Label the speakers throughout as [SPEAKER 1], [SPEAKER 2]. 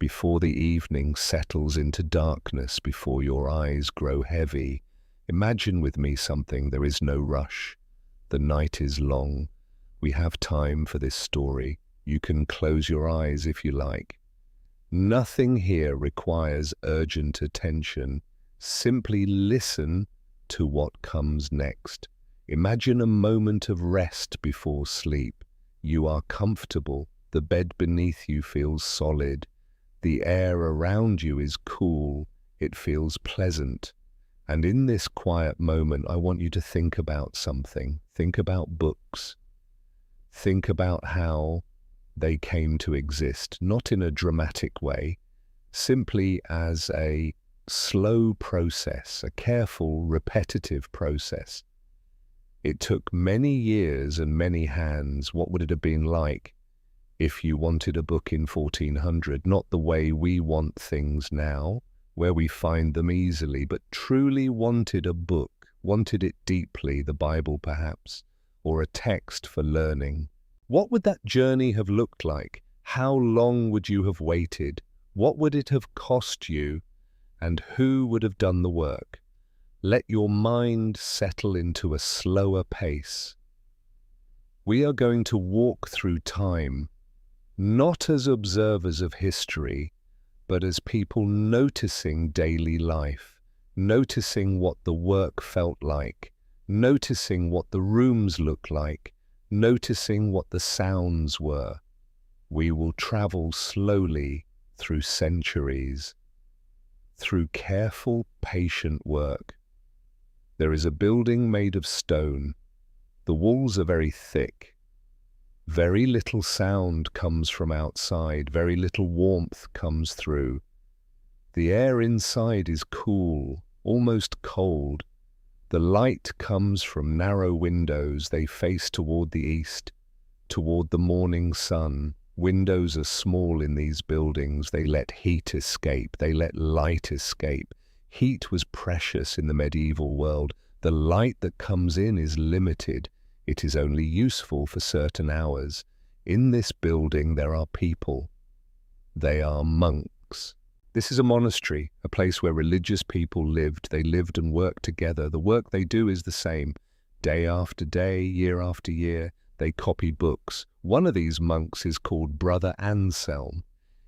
[SPEAKER 1] before the evening settles into darkness, before your eyes grow heavy, imagine with me something. There is no rush. The night is long. We have time for this story. You can close your eyes if you like. Nothing here requires urgent attention. Simply listen to what comes next. Imagine a moment of rest before sleep. You are comfortable. The bed beneath you feels solid. The air around you is cool. It feels pleasant. And in this quiet moment, I want you to think about something. Think about books. Think about how they came to exist, not in a dramatic way, simply as a slow process, a careful, repetitive process. It took many years and many hands. What would it have been like if you wanted a book in 1400? Not the way we want things now, where we find them easily, but truly wanted a book, wanted it deeply, the Bible perhaps, or a text for learning. What would that journey have looked like? How long would you have waited? What would it have cost you? And who would have done the work? Let your mind settle into a slower pace. We are going to walk through time, not as observers of history, but as people noticing daily life, noticing what the work felt like, noticing what the rooms looked like, noticing what the sounds were. We will travel slowly through centuries, through careful, patient work. There is a building made of stone. The walls are very thick. Very little sound comes from outside. Very little warmth comes through. The air inside is cool, almost cold. The light comes from narrow windows. They face toward the east, toward the morning sun. Windows are small in these buildings. They let heat escape. They let light escape. Heat was precious in the medieval world. The light that comes in is limited. It is only useful for certain hours. In this building there are people. They are monks. This is a monastery, a place where religious people lived. They lived and worked together. The work they do is the same. Day after day, year after year, they copy books. One of these monks is called Brother Anselm.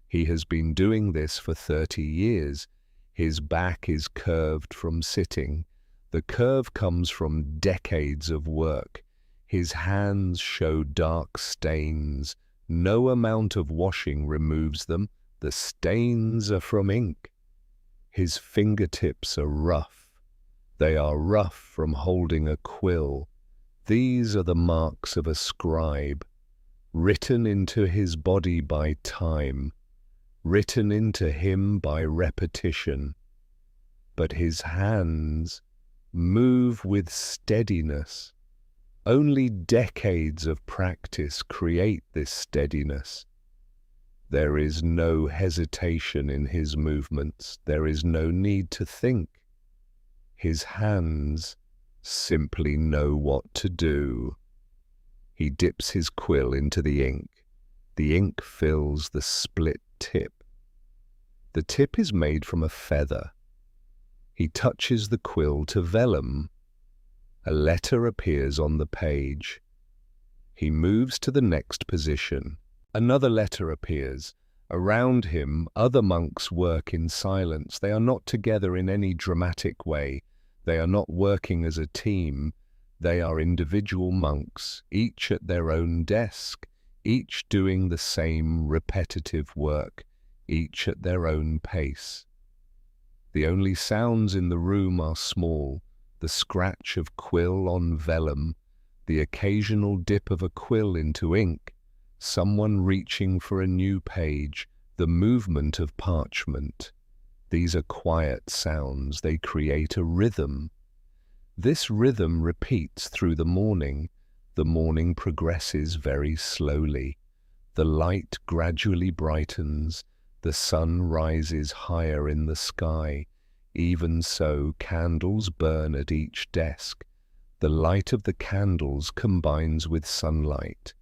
[SPEAKER 1] He has been doing this for 30 years. His back is curved from sitting. The curve comes from decades of work. His hands show dark stains. No amount of washing removes them. The stains are from ink. His fingertips are rough. They are rough from holding a quill. These are the marks of a scribe, written into his body by time, written into him by repetition. But his hands move with steadiness. Only decades of practice create this steadiness. There is no hesitation in his movements. There is no need to think. His hands simply know what to do. He dips his quill into the ink. The ink fills the split tip. The tip is made from a feather. He touches the quill to vellum. A letter appears on the page. He moves to the next position. Another letter appears. Around him, other monks work in silence. They are not together in any dramatic way. They are not working as a team. They are individual monks, each at their own desk, each doing the same repetitive work, each at their own pace. The only sounds in the room are small, the scratch of quill on vellum, the occasional dip of a quill into ink, someone reaching for a new page, the movement of parchment. These are quiet sounds. They create a rhythm. This rhythm repeats through the morning. The morning progresses very slowly. The light gradually brightens. The sun rises higher in the sky. Even so, candles burn at each desk. The light of the candles combines with sunlight.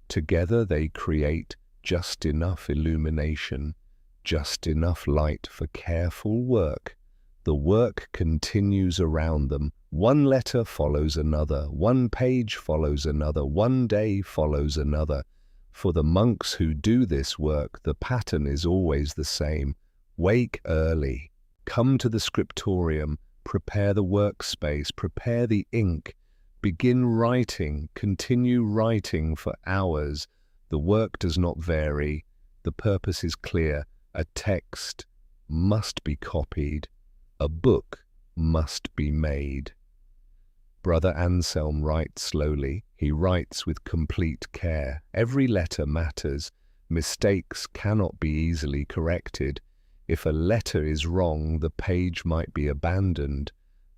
[SPEAKER 1] Together they create just enough illumination, just enough light for careful work. The work continues around them. One letter follows another, one page follows another, one day follows another. For the monks who do this work, the pattern is always the same. Wake early, come to the scriptorium, prepare the workspace, prepare the ink, begin writing, continue writing for hours. The work does not vary. The purpose is clear. A text must be copied. A book must be made. Brother Anselm writes slowly. He writes with complete care. Every letter matters. Mistakes cannot be easily corrected. If a letter is wrong, the page might be abandoned.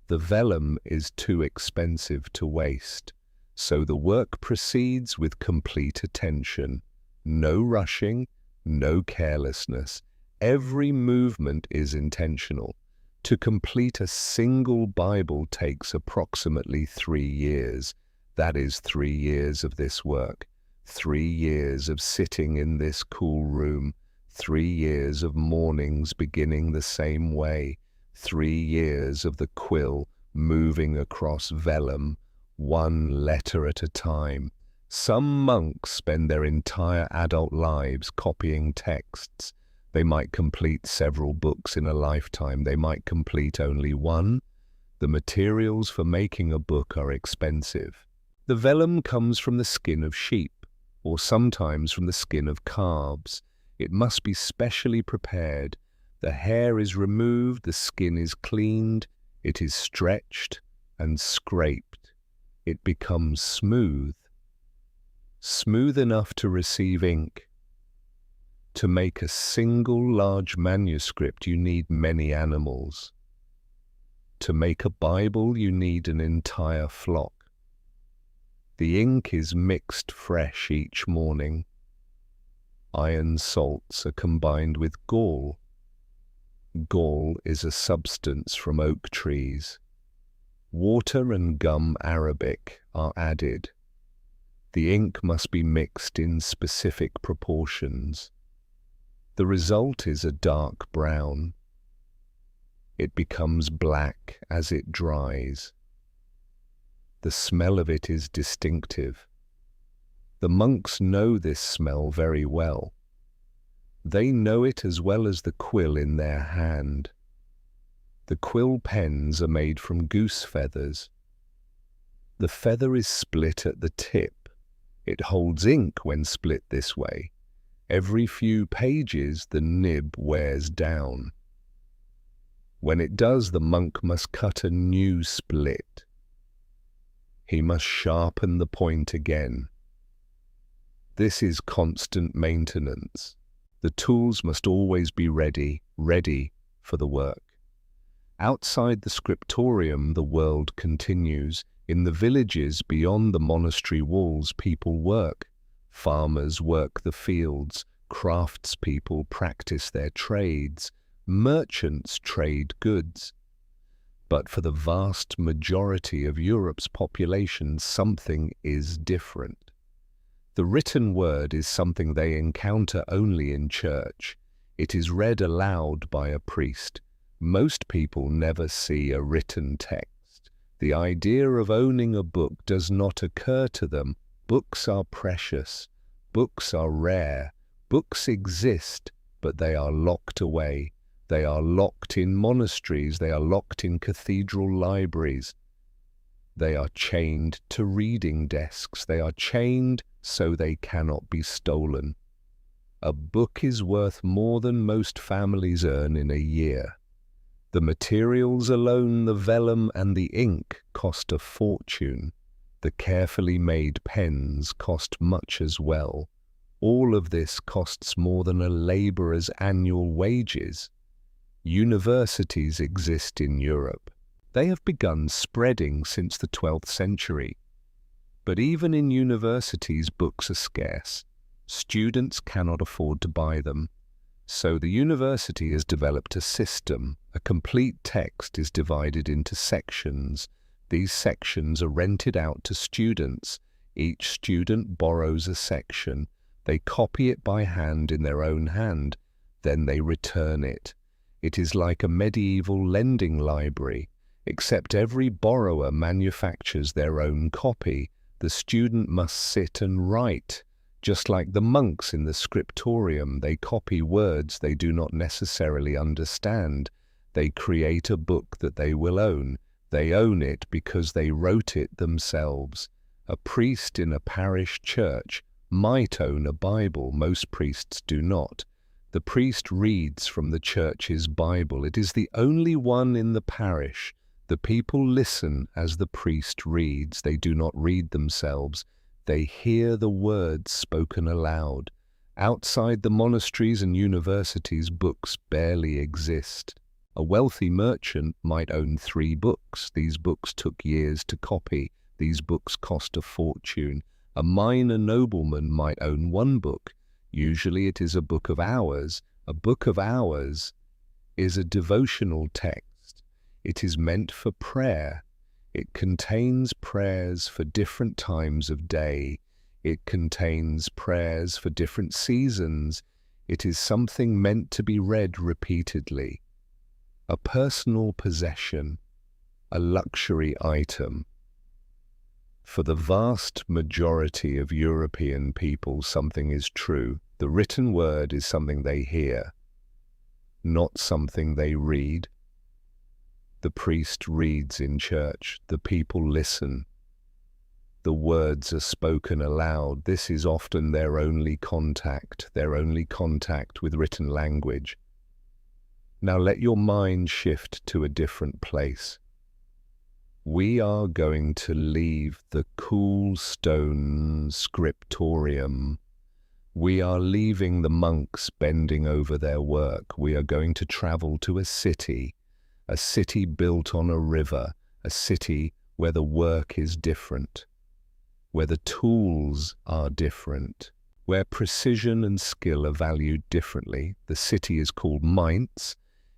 [SPEAKER 1] The vellum is too expensive to waste. So the work proceeds with complete attention. No rushing, no carelessness. Every movement is intentional. To complete a single Bible takes approximately 3 years. That is 3 years of this work, 3 years of sitting in this cool room, 3 years of mornings beginning the same way, 3 years of the quill moving across vellum, one letter at a time. Some monks spend their entire adult lives copying texts. They might complete several books in a lifetime. They might complete only one. The materials for making a book are expensive. The vellum comes from the skin of sheep, or sometimes from the skin of calves. It must be specially prepared. The hair is removed, the skin is cleaned, it is stretched and scraped. It becomes smooth, smooth enough to receive ink. To make a single large manuscript, you need many animals. To make a Bible, you need an entire flock. The ink is mixed fresh each morning. Iron salts are combined with gall. Gall is a substance from oak trees. Water and gum arabic are added. The ink must be mixed in specific proportions. The result is a dark brown. It becomes black as it dries. The smell of it is distinctive. The monks know this smell very well. They know it as well as the quill in their hand. The quill pens are made from goose feathers. The feather is split at the tip. It holds ink when split this way. Every few pages the nib wears down. When it does, the monk must cut a new split. He must sharpen the point again. This is constant maintenance. The tools must always be ready for the work. Outside the scriptorium, the world continues. In the villages beyond the monastery walls, people work. Farmers work the fields, craftspeople practice their trades, merchants trade goods. But for the vast majority of Europe's population, something is different. The written word is something they encounter only in church. It is read aloud by a priest. Most people never see a written text. The idea of owning a book does not occur to them. Books are precious. Books are rare. Books exist, but they are locked away. They are locked in monasteries. They are locked in cathedral libraries. They are chained to reading desks. They are chained so they cannot be stolen. A book is worth more than most families earn in a year. The materials alone, the vellum and the ink, cost a fortune. The carefully made pens cost much as well. All of this costs more than a laborer's annual wages. Universities exist in Europe. They have begun spreading since the 12th century. But even in universities, books are scarce. Students cannot afford to buy them. So the university has developed a system. A complete text is divided into sections. These sections are rented out to students. Each student borrows a section. They copy it by hand in their own hand. then they return it. It is like a medieval lending library, except every borrower manufactures their own copy. The student must sit and write. Just like the monks in the scriptorium, they copy words they do not necessarily understand. They create a book that they will own. They own it because they wrote it themselves. A priest in a parish church might own a Bible. Most priests do not. The priest reads from the church's Bible. It is the only one in the parish. The people listen as the priest reads. They do not read themselves. They hear the words spoken aloud. Outside the monasteries and universities, books barely exist. A wealthy merchant might own 3 books. These books took years to copy. These books cost a fortune. A minor nobleman might own 1 book. Usually it is a book of hours. A book of hours is a devotional text. It is meant for prayer. It contains prayers for different times of day. It contains prayers for different seasons. It is something meant to be read repeatedly. A personal possession, a luxury item. For the vast majority of European people, something is true. The written word is something they hear, not something they read. The priest reads in church. The people listen. The words are spoken aloud. This is often their only contact with written language. Now let your mind shift to a different place. We are going to leave the cool stone scriptorium. We are leaving the monks bending over their work. We are going to travel to a city built on a river, a city where the work is different, where the tools are different, where precision and skill are valued differently. The city is called Mainz.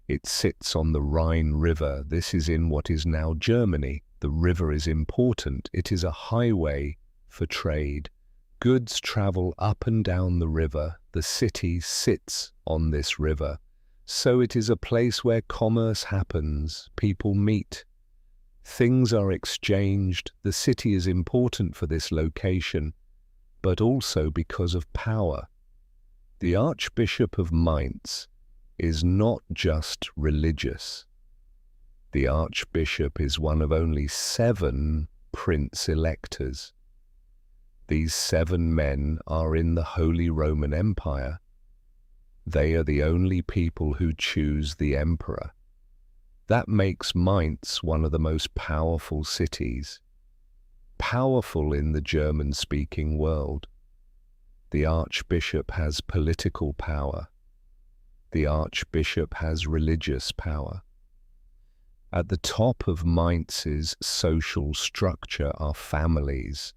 [SPEAKER 1] It sits on the Rhine River. This is in what is now Germany. The river is important. It is a highway for trade. Goods travel up and down the river. The city sits on this river. So it is a place where commerce happens. People meet. Things are exchanged. The city is important for this location, but also because of power. The Archbishop of Mainz is not just religious. The Archbishop is one of only 7 prince-electors. These 7 men are in the Holy Roman Empire. They are the only people who choose the emperor. That makes Mainz one of the most powerful cities. Powerful in the German-speaking world. The Archbishop has political power. The Archbishop has religious power. At the top of Mainz's social structure are families.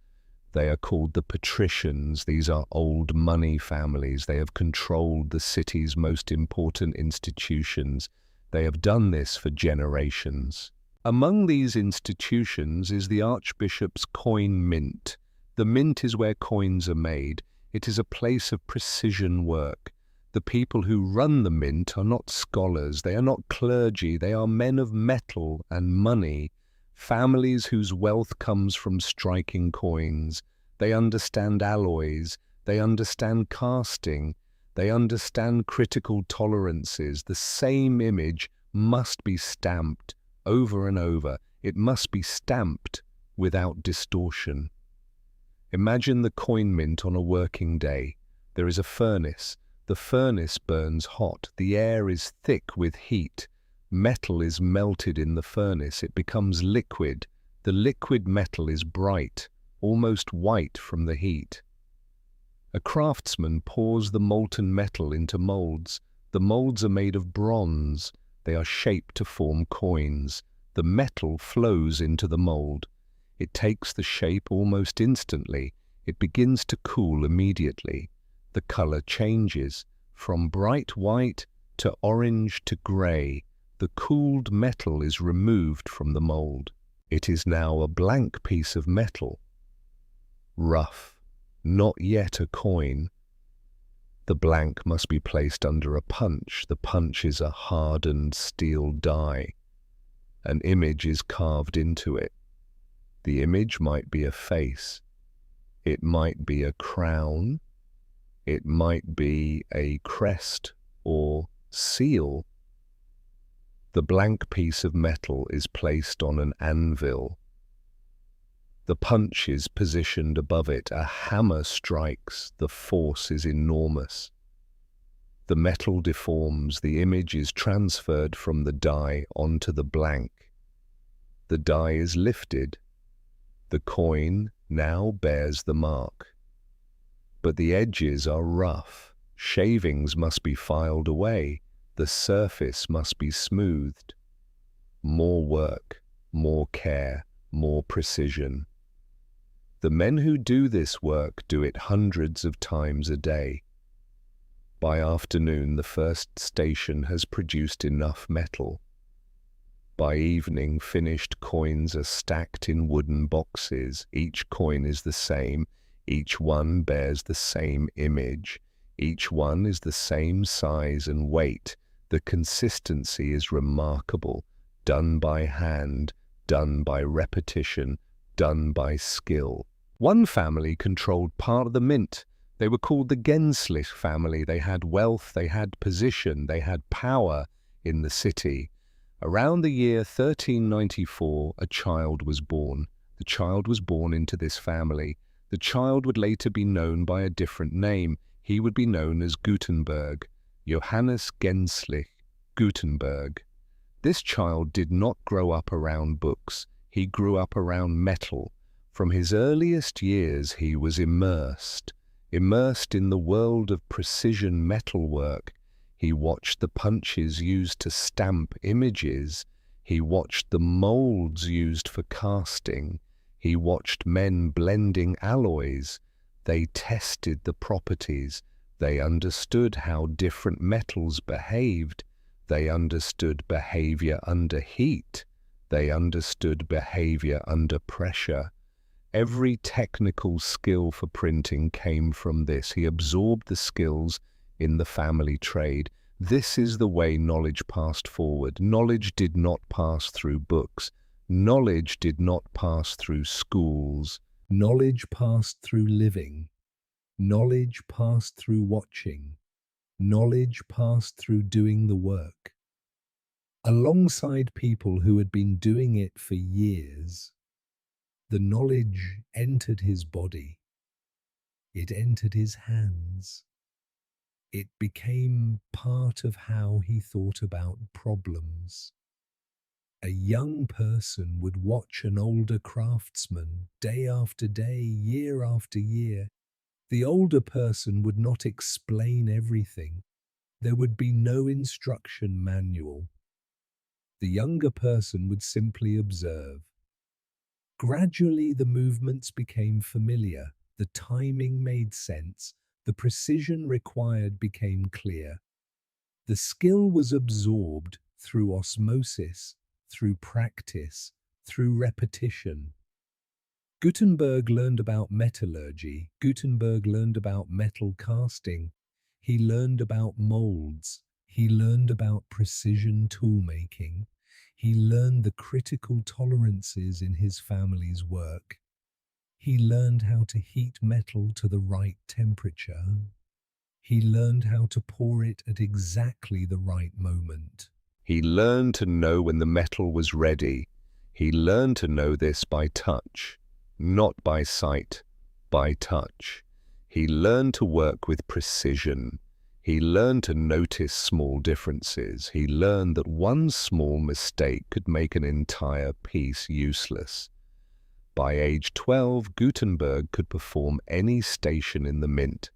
[SPEAKER 1] They are called the patricians. These are old money families. They have controlled the city's most important institutions. They have done this for generations. Among these institutions is the Archbishop's coin mint. The mint is where coins are made. It is a place of precision work. The people who run the mint are not scholars. They are not clergy. They are men of metal and money. Families whose wealth comes from striking coins. They understand alloys. They understand casting. They understand critical tolerances. The same image must be stamped over and over. It must be stamped without distortion. Imagine the coin mint on a working day. There is a furnace. The furnace burns hot. The air is thick with heat. Metal is melted in the furnace. It becomes liquid. The liquid metal is bright, almost white from the heat. A craftsman pours the molten metal into molds. The molds are made of bronze. They are shaped to form coins. The metal flows into the mold. It takes the shape almost instantly. It begins to cool immediately. The color changes from bright white to orange to gray. The cooled metal is removed from the mold. It is now a blank piece of metal. Rough, not yet a coin. The blank must be placed under a punch. The punch is a hardened steel die. An image is carved into it. The image might be a face. It might be a crown. It might be a crest or seal. The blank piece of metal is placed on an anvil. The punch is positioned above it. A hammer strikes. The force is enormous. The metal deforms. The image is transferred from the die onto the blank. The die is lifted. The coin now bears the mark. But the edges are rough. Shavings must be filed away. The surface must be smoothed. More work, more care, more precision. The men who do this work do it hundreds of times a day. By afternoon, the first station has produced enough metal. By evening, finished coins are stacked in wooden boxes. Each coin is the same. Each one bears the same image. Each one is the same size and weight. The consistency is remarkable. Done by hand, done by repetition, done by skill. One family controlled part of the mint. They were called the Genslich family. They had wealth, they had position, they had power in the city. Around the year 1394, a child was born. The child was born into this family. The child would later be known by a different name. He would be known as Gutenberg, Johannes Genslich Gutenberg. This child did not grow up around books. He grew up around metal. From his earliest years, he was immersed in the world of precision metalwork. He watched the punches used to stamp images. He watched the molds used for casting. He watched men blending alloys. They tested the properties. They understood how different metals behaved. They understood behavior under heat. They understood behavior under pressure. Every technical skill for printing came from this. He absorbed the skills in the family trade. This is the way knowledge passed forward. Knowledge did not pass through books. Knowledge did not pass through schools. Knowledge passed through living. Knowledge passed through watching. Knowledge passed through doing the work. Alongside people who had been doing it for years, the knowledge entered his body. It entered his hands. It became part of how he thought about problems. A young person would watch an older craftsman day after day, year after year. The older person would not explain everything. There would be no instruction manual. The younger person would simply observe. Gradually, the movements became familiar. The timing made sense. The precision required became clear. The skill was absorbed through osmosis, through practice, through repetition. Gutenberg learned about metallurgy. Gutenberg learned about metal casting. He learned about molds. He learned about precision toolmaking. He learned the critical tolerances in his family's work. He learned how to heat metal to the right temperature. He learned how to pour it at exactly the right moment. He learned to know when the metal was ready. He learned to know this by touch, not by sight, by touch. He learned to work with precision. He learned to notice small differences. He learned that one small mistake could make an entire piece useless. By age 12, Gutenberg could perform any station in the mint.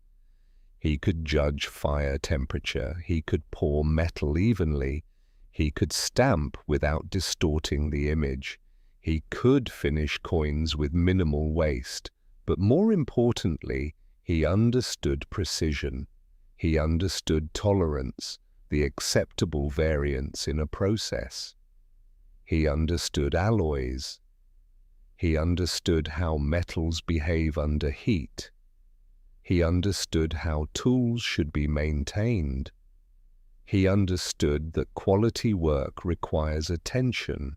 [SPEAKER 1] He could judge fire temperature. He could pour metal evenly. He could stamp without distorting the image. He could finish coins with minimal waste. But more importantly, he understood precision. He understood tolerance, the acceptable variance in a process. He understood alloys. He understood how metals behave under heat. He understood how tools should be maintained. He understood that quality work requires attention.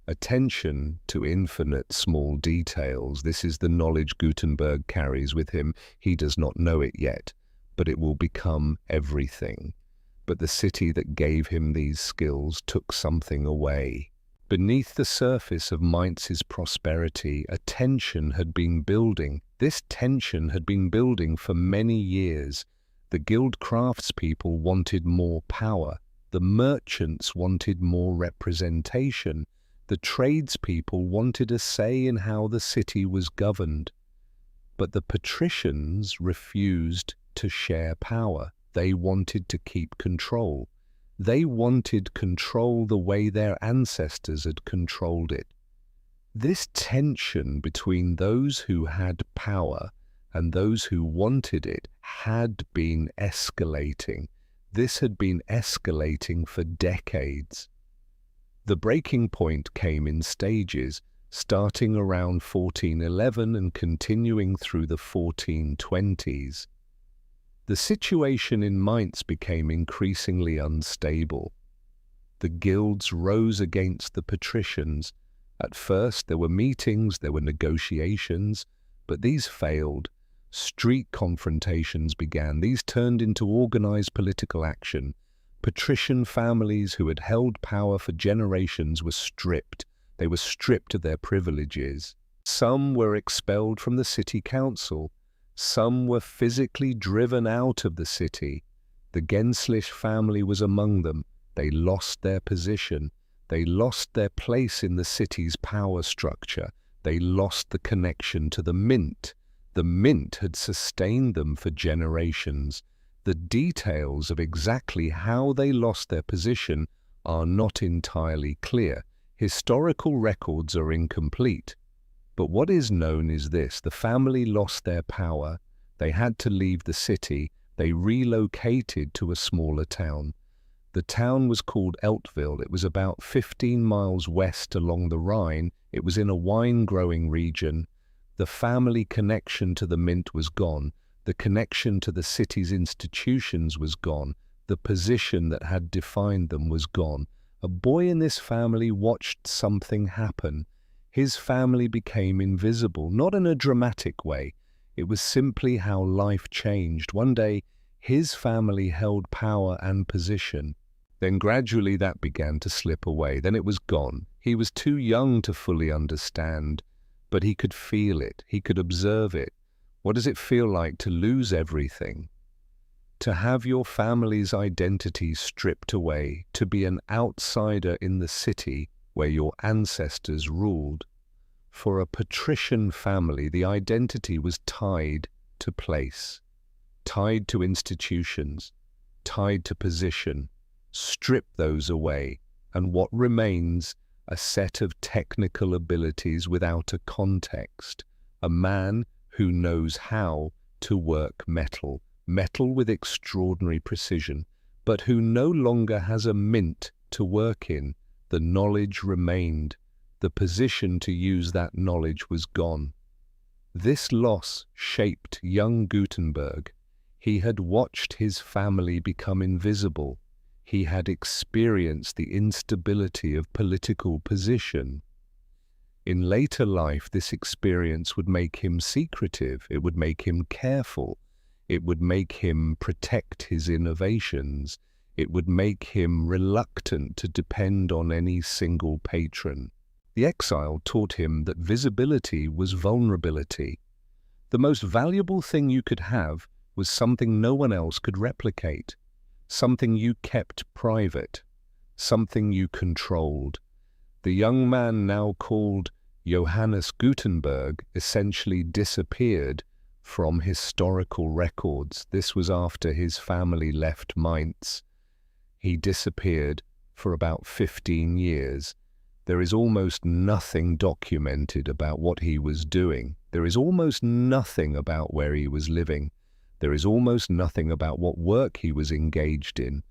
[SPEAKER 1] Attention to infinite small details. This is the knowledge Gutenberg carries with him. He does not know it yet, but it will become everything. But the city that gave him these skills took something away. Beneath the surface of Mainz's prosperity, a tension had been building. This tension had been building for many years. The guild craftspeople wanted more power. The merchants wanted more representation. The tradespeople wanted a say in how the city was governed. But the patricians refused to share power. They wanted to keep control. They wanted control the way their ancestors had controlled it. This tension between those who had power and those who wanted it had been escalating. This had been escalating for decades. The breaking point came in stages, starting around 1411 and continuing through the 1420s. The situation in Mainz became increasingly unstable. The guilds rose against the patricians. At first there were meetings, there were negotiations, but these failed. Street confrontations began. These turned into organized political action. Patrician families who had held power for generations were stripped. They were stripped of their privileges. Some were expelled from the city council. Some were physically driven out of the city. The Genslich family was among them. They lost their position. They lost their place in the city's power structure. They lost the connection to the mint. The mint had sustained them for generations. The details of exactly how they lost their position are not entirely clear. Historical records are incomplete. But what is known is this: the family lost their power. They had to leave the city. They relocated to a smaller town. The town was called Eltville. It was about 15 miles west along the Rhine. It was in a wine-growing region. The family connection to the mint was gone. The connection to the city's institutions was gone. The position that had defined them was gone. A boy in this family watched something happen. His family became invisible, not in a dramatic way. It was simply how life changed. One day, his family held power and position. Then gradually that began to slip away. Then it was gone. He was too young to fully understand, but he could feel it. He could observe it. What does it feel like to lose everything? To have your family's identity stripped away, to be an outsider in the city where your ancestors ruled. For a patrician family, the identity was tied to place, tied to institutions, tied to position. Strip those away, and what remains? A set of technical abilities without a context. A man who knows how to work metal with extraordinary precision, but who no longer has a mint to work in. The knowledge remained. The position to use that knowledge was gone. This loss shaped young Gutenberg. He had watched his family become invisible. He had experienced the instability of political position. In later life, this experience would make him secretive. It would make him careful. It would make him protect his innovations. It would make him reluctant to depend on any single patron. The exile taught him that visibility was vulnerability. The most valuable thing you could have was something no one else could replicate, something you kept private, something you controlled. The young man now called Johannes Gutenberg essentially disappeared from historical records. This was after his family left Mainz. He disappeared for about 15 years. There is almost nothing documented about what he was doing. There is almost nothing about where he was living. There is almost nothing about what work he was engaged in.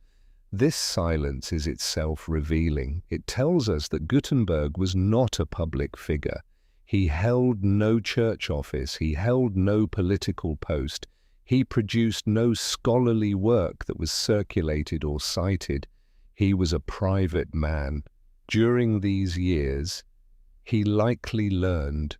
[SPEAKER 1] This silence is itself revealing. It tells us that Gutenberg was not a public figure. He held no church office. He held no political post. He produced no scholarly work that was circulated or cited. He was a private man. During these years, he likely learned.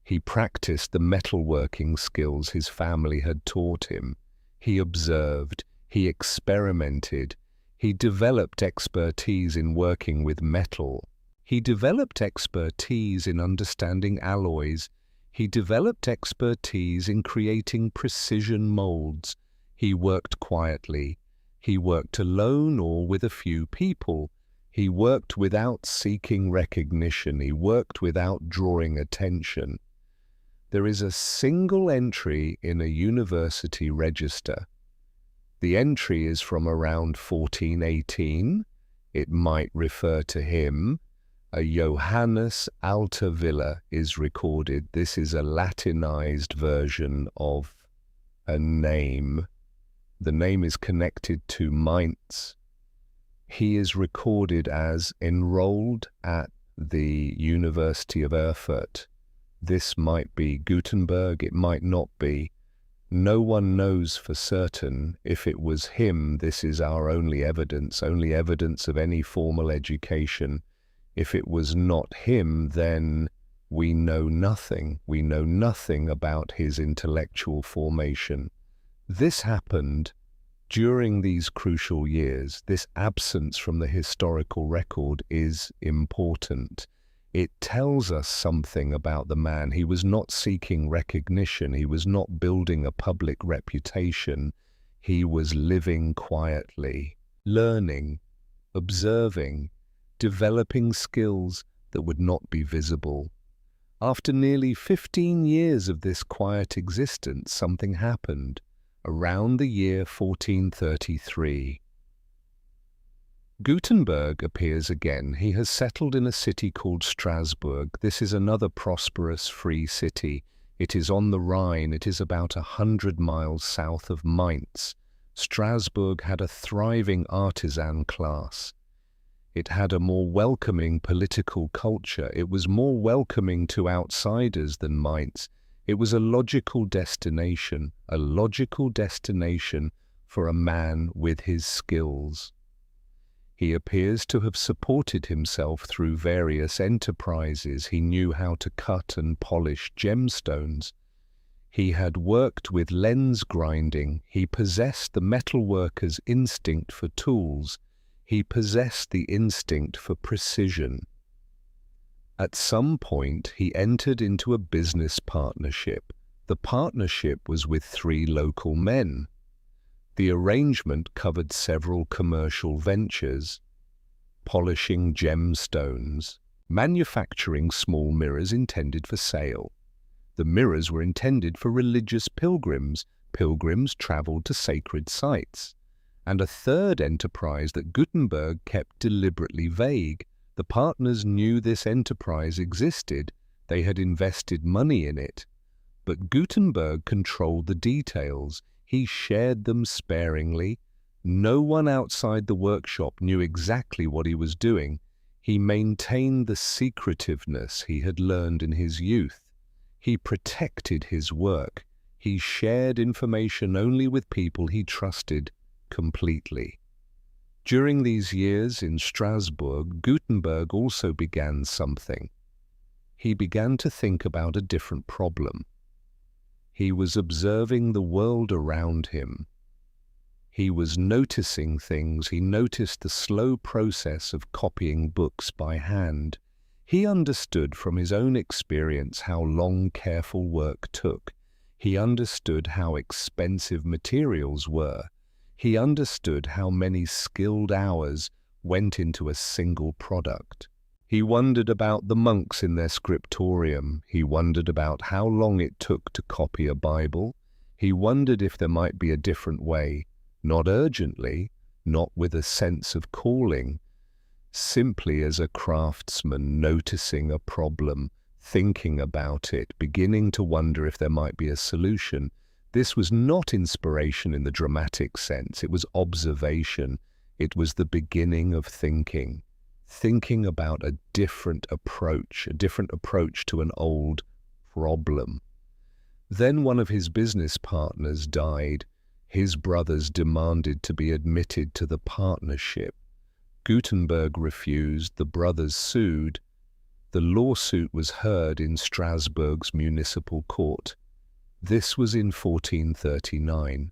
[SPEAKER 1] He practiced the metalworking skills his family had taught him. He observed. He experimented. He developed expertise in working with metal. He developed expertise in understanding alloys. He developed expertise in creating precision molds. He worked quietly. He worked alone or with a few people. He worked without seeking recognition. He worked without drawing attention. There is a single entry in a university register. The entry is from around 1418. It might refer to him. A Johannes Alta Villa is recorded. This is a Latinized version of a name. The name is connected to Mainz. He is recorded as enrolled at the University of Erfurt. This might be Gutenberg, it might not be. No one knows for certain. If it was him, this is our only evidence of any formal education. If it was not him, then we know nothing. We know nothing about his intellectual formation. This happened during these crucial years. This absence from the historical record is important. It tells us something about the man. He was not seeking recognition. He was not building a public reputation. He was living quietly, learning, observing, developing skills that would not be visible. After nearly 15 years of this quiet existence, something happened around the year 1433. Gutenberg appears again. He has settled in a city called Strasbourg. This is another prosperous, free city. It is on the Rhine. It is about 100 miles south of Mainz. Strasbourg had a thriving artisan class. It had a more welcoming political culture. It was more welcoming to outsiders than Mainz. It was a logical destination for a man with his skills. He appears to have supported himself through various enterprises. He knew how to cut and polish gemstones. He had worked with lens grinding. He possessed the metalworker's instinct for tools. He possessed the instinct for precision. At some point, he entered into a business partnership. The partnership was with 3 local men. The arrangement covered several commercial ventures: polishing gemstones, manufacturing small mirrors intended for sale. The mirrors were intended for religious pilgrims. Pilgrims traveled to sacred sites. And a third enterprise that Gutenberg kept deliberately vague. The partners knew this enterprise existed. They had invested money in it. But Gutenberg controlled the details. He shared them sparingly. No one outside the workshop knew exactly what he was doing. He maintained the secretiveness he had learned in his youth. He protected his work. He shared information only with people he trusted completely. During these years in Strasbourg, Gutenberg also began something. He began to think about a different problem. He was observing the world around him. He was noticing things. He noticed the slow process of copying books by hand. He understood from his own experience how long careful work took. He understood how expensive materials were. He understood how many skilled hours went into a single product. He wondered about the monks in their scriptorium. He wondered about how long it took to copy a Bible. He wondered if there might be a different way, not urgently, not with a sense of calling, simply as a craftsman noticing a problem, thinking about it, beginning to wonder if there might be a solution. This was not inspiration in the dramatic sense. It was observation. It was the beginning of thinking. thinking about a different approach to an old problem. Then one of his business partners died. His brothers demanded to be admitted to the partnership. Gutenberg refused. The brothers sued. The lawsuit was heard in Strasbourg's municipal court. This was in 1439.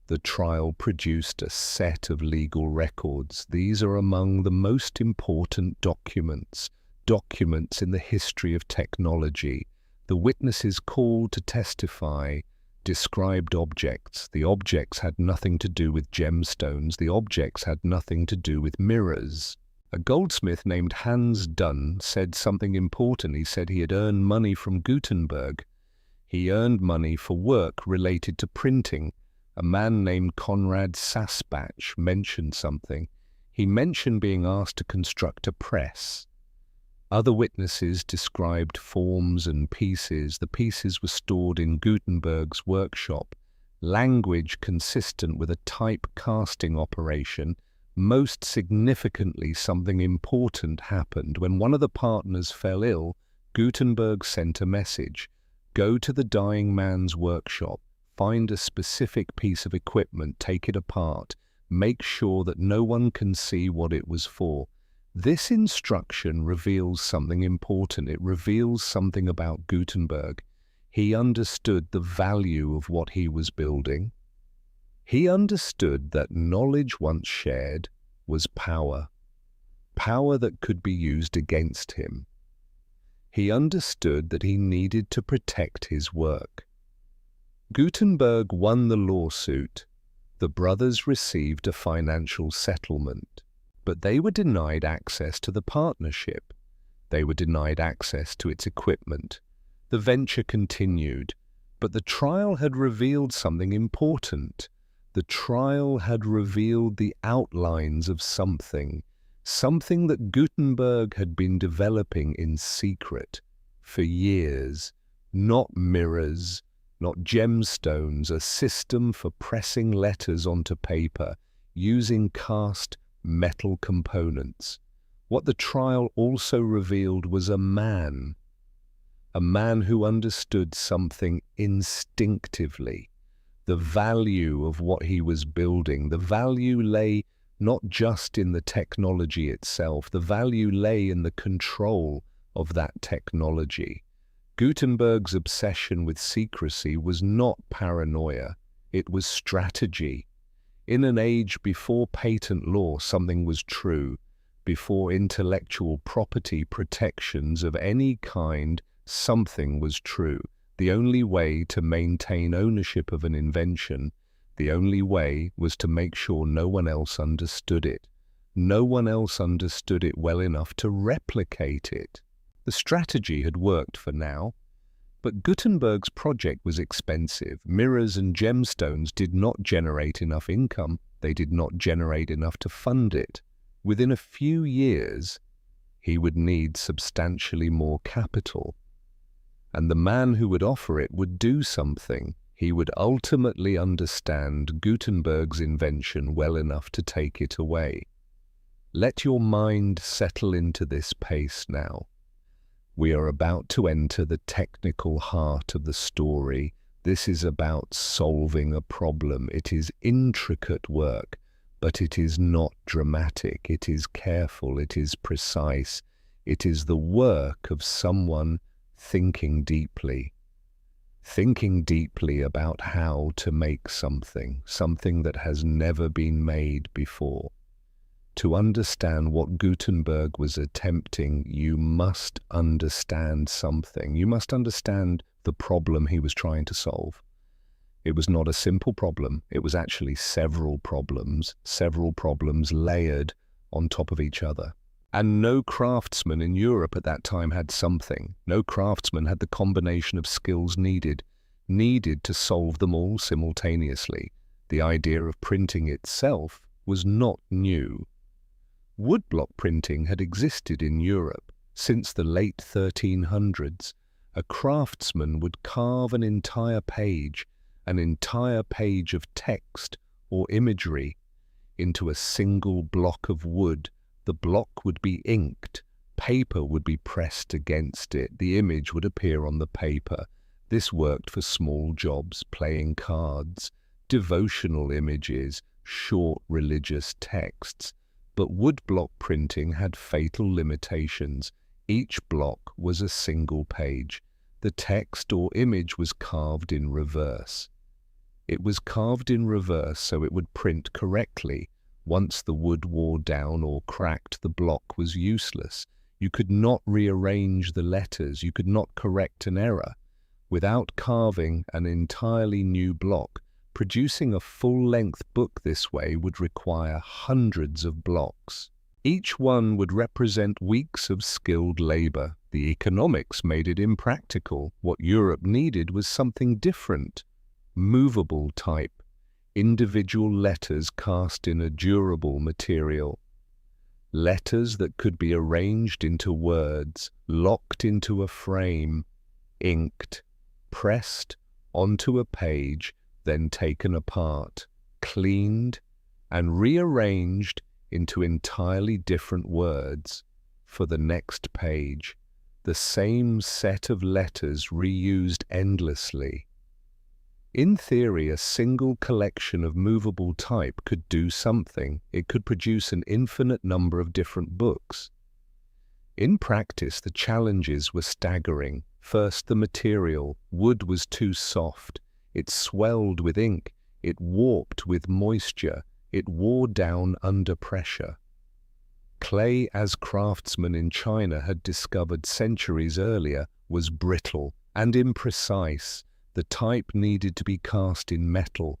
[SPEAKER 1] The trial produced a set of legal records. These are among the most important documents in the history of technology. The witnesses called to testify described objects. The objects had nothing to do with gemstones. The objects had nothing to do with mirrors. A goldsmith named Hans Dunn said something important. He said he had earned money from Gutenberg. He earned money for work related to printing. A man named Conrad Sasbach mentioned something. He mentioned being asked to construct a press. Other witnesses described forms and pieces. The pieces were stored in Gutenberg's workshop. Language consistent with a type casting operation. Most significantly, something important happened. When one of the partners fell ill, Gutenberg sent a message. Go to the dying man's workshop. Find a specific piece of equipment, take it apart, make sure that no one can see what it was for. This instruction reveals something important. It reveals something about Gutenberg. He understood the value of what he was building. He understood that knowledge once shared was power, power that could be used against him. He understood that he needed to protect his work. Gutenberg won the lawsuit. The brothers received a financial settlement, but they were denied access to the partnership. They were denied access to its equipment. The venture continued, but the trial had revealed something important. The trial had revealed the outlines of something that Gutenberg had been developing in secret for years. Not mirrors, not gemstones, a system for pressing letters onto paper using cast metal components. What the trial also revealed was a man who understood something instinctively. The value of what he was building, the value lay not just in the technology itself, the value lay in the control of that technology. Gutenberg's obsession with secrecy was not paranoia, it was strategy. In an age before patent law, something was true. Before intellectual property protections of any kind, something was true. The only way to maintain ownership of an invention, the only way was to make sure no one else understood it. No one else understood it well enough to replicate it. The strategy had worked for now, but Gutenberg's project was expensive. Mirrors and gemstones did not generate enough income. They did not generate enough to fund it. Within a few years, he would need substantially more capital. And the man who would offer it would do something. He would ultimately understand Gutenberg's invention well enough to take it away. Let your mind settle into this pace now. We are about to enter the technical heart of the story. This is about solving a problem. It is intricate work, but it is not dramatic. It is careful. It is precise. It is the work of someone thinking deeply about how to make something that has never been made before. To understand what Gutenberg was attempting, you must understand something. You must understand the problem he was trying to solve. It was not a simple problem. It was actually several problems layered on top of each other. And no craftsman in Europe at that time had something. No craftsman had the combination of skills needed to solve them all simultaneously. The idea of printing itself was not new. Woodblock printing had existed in Europe since the late 1300s. A craftsman would carve an entire page of text or imagery into a single block of wood The block would be inked, paper would be pressed against it, the image would appear on the paper. This worked for small jobs, playing cards, devotional images, short religious texts. But woodblock printing had fatal limitations. Each block was a single page. The text or image was carved in reverse. It was carved in reverse so it would print correctly. Once the wood wore down or cracked, the block was useless. You could not rearrange the letters, you could not correct an error. Without carving an entirely new block, producing a full-length book this way would require hundreds of blocks. Each one would represent weeks of skilled labor. The economics made it impractical. What Europe needed was something different. Movable type. Individual letters cast in a durable material. Letters that could be arranged into words, locked into a frame, inked, pressed onto a page, then taken apart, cleaned, and rearranged into entirely different words for the next page. The same set of letters reused endlessly. In theory, a single collection of movable type could do something. It could produce an infinite number of different books. In practice, the challenges were staggering. First, the material. Wood was too soft. It swelled with ink. It warped with moisture. It wore down under pressure. Clay, as Craftsman in China had discovered centuries earlier, was brittle and imprecise. The type needed to be cast in metal,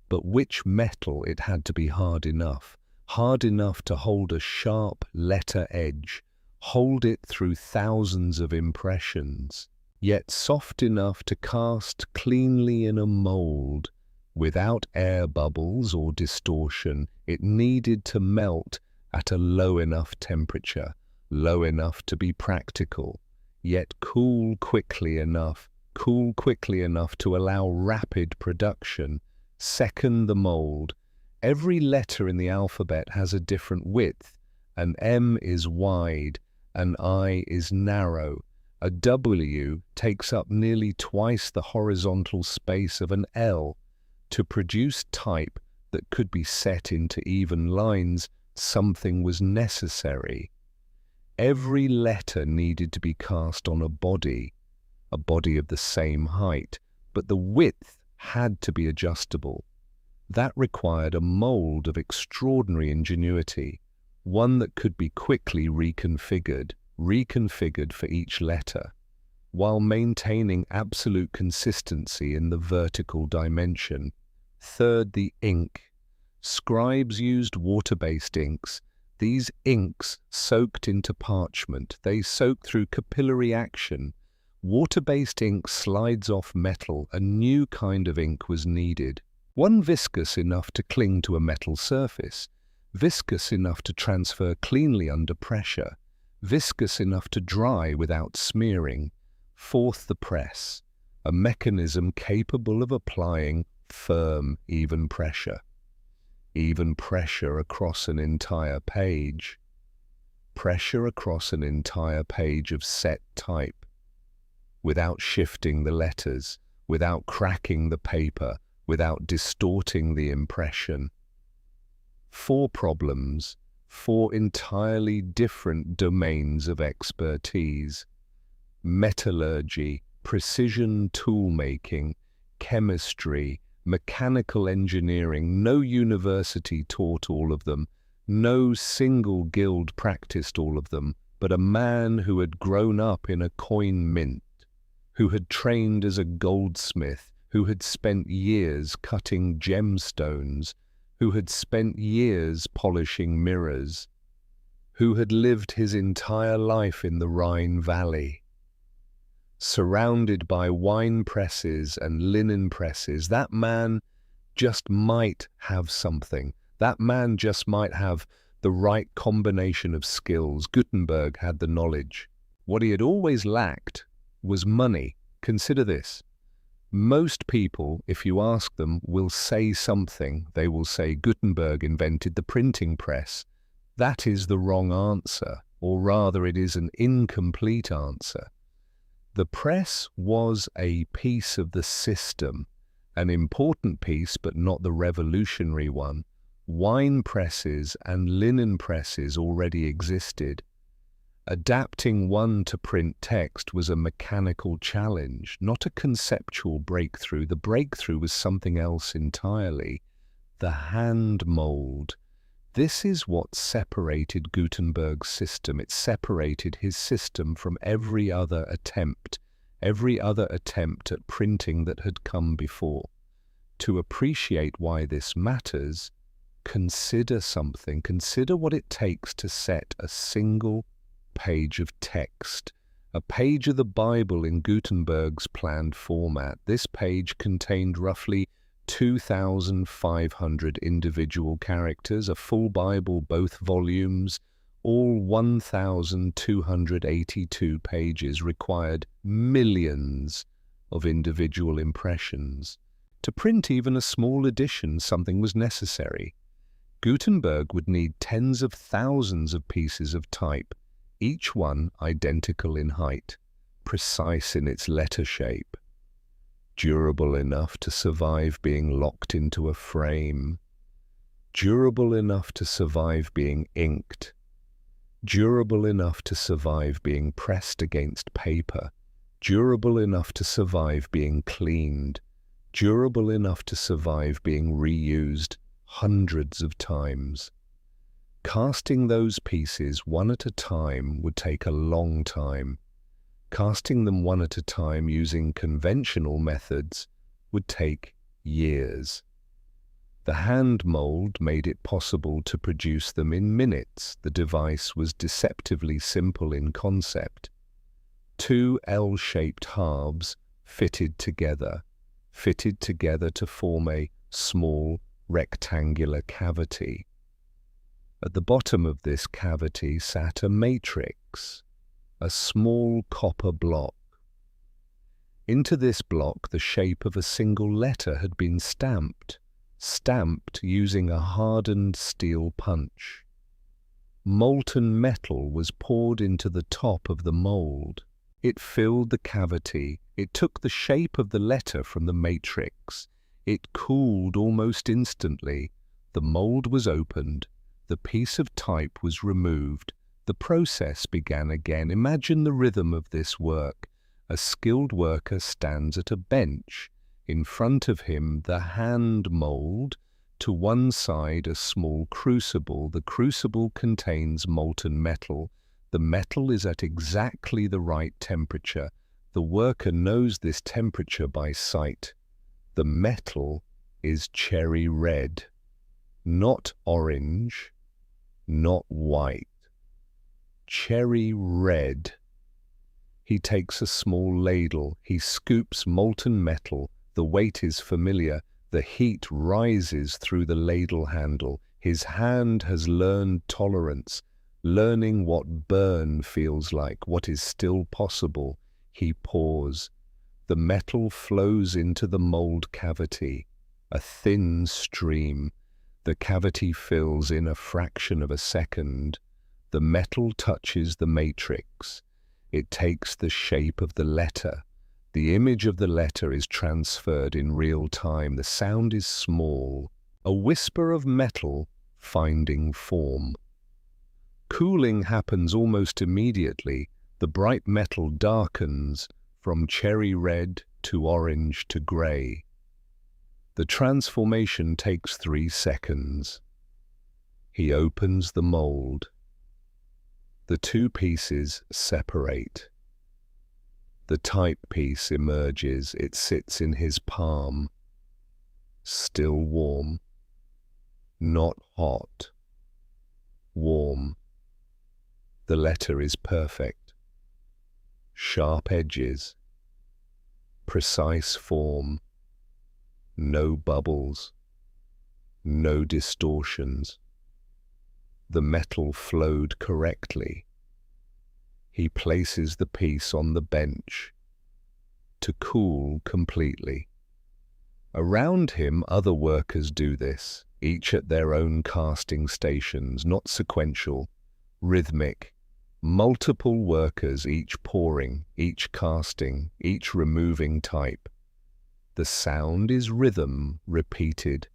[SPEAKER 1] but which metal? It had to be hard enough to hold a sharp letter edge, hold it through thousands of impressions, yet soft enough to cast cleanly in a mold. Without air bubbles or distortion, it needed to melt at a low enough temperature, low enough to be practical, yet cool quickly enough to allow rapid production. Second, the mold. Every letter in the alphabet has a different width. An M is wide, an I is narrow. A W takes up nearly twice the horizontal space of an L. To produce type that could be set into even lines, something was necessary. Every letter needed to be cast on a body of the same height, but the width had to be adjustable. That required a mold of extraordinary ingenuity, one that could be quickly reconfigured for each letter, while maintaining absolute consistency in the vertical dimension. Third, the ink. Scribes used water-based inks. These inks soaked into parchment. They soak through capillary action. Water-based ink slides off metal. A new kind of ink was needed. One viscous enough to cling to a metal surface, viscous enough to transfer cleanly under pressure, viscous enough to dry without smearing. Fourth, the press, a mechanism capable of applying firm, even pressure across an entire page. Pressure across an entire page of set type, without shifting the letters, without cracking the paper, without distorting the impression. 4 problems, 4 entirely different domains of expertise. Metallurgy, precision tool-making, chemistry, mechanical engineering. No university taught all of them. No single guild practiced all of them, but a man who had grown up in a coin mint, who had trained as a goldsmith, who had spent years cutting gemstones, who had spent years polishing mirrors, who had lived his entire life in the Rhine Valley, surrounded by wine presses and linen presses. That man just might have something. That man just might have the right combination of skills. Gutenberg had the knowledge. What he had always lacked was money. Consider this. Most people, if you ask them, will say something. They will say Gutenberg invented the printing press. That is the wrong answer, or rather it is an incomplete answer. The press was a piece of the system, an important piece but not the revolutionary one. Wine presses and linen presses already existed. Adapting one to print text was a mechanical challenge, not a conceptual breakthrough. The breakthrough was something else entirely: the hand mold. This is what separated Gutenberg's system. It separated his system from every other attempt at printing that had come before. To appreciate why this matters, consider something. Consider what it takes to set a single page of text, a page of the Bible in Gutenberg's planned format. This page contained roughly 2,500 individual characters. A full Bible, both volumes, all 1,282 pages, required millions of individual impressions. To print even a small edition, something was necessary. Gutenberg would need tens of thousands of pieces of type, each one identical in height, precise in its letter shape, durable enough to survive being locked into a frame, durable enough to survive being inked, durable enough to survive being pressed against paper, durable enough to survive being cleaned, durable enough to survive being reused hundreds of times. Casting those pieces one at a time would take a long time. Casting them one at a time using conventional methods would take years. The hand mold made it possible to produce them in minutes. The device was deceptively simple in concept. Two L-shaped halves fitted together to form a small rectangular cavity. At the bottom of this cavity sat a matrix, a small copper block. Into this block the shape of a single letter had been stamped using a hardened steel punch. Molten metal was poured into the top of the mold. It filled the cavity. It took the shape of the letter from the matrix. It cooled almost instantly. The mold was opened. The piece of type was removed. The process began again. Imagine the rhythm of this work. A skilled worker stands at a bench. In front of him, the hand mold. To one side, a small crucible. The crucible contains molten metal. The metal is at exactly the right temperature. The worker knows this temperature by sight. The metal is cherry red, not orange, not white. Cherry red. He takes a small ladle. He scoops molten metal. The weight is familiar. The heat rises through the ladle handle. His hand has learned tolerance, learning what burn feels like, what is still possible. He pours. The metal flows into the mold cavity, a thin stream. The cavity fills in a fraction of a second. The metal touches the matrix. It takes the shape of the letter. The image of the letter is transferred in real time. The sound is small, a whisper of metal finding form. Cooling happens almost immediately. The bright metal darkens from cherry red to orange to gray. The transformation takes 3 seconds. He opens the mold. The two pieces separate. The type piece emerges. It sits in his palm. Still warm. Not hot. Warm. The letter is perfect. Sharp edges. Precise form. No bubbles. No distortions. The metal flowed correctly. He places the piece on the bench to cool completely. Around him, other workers do this. each at their own casting stations, not sequential, rhythmic, multiple workers, each pouring, each casting, each removing type. The sound is rhythm, repeated,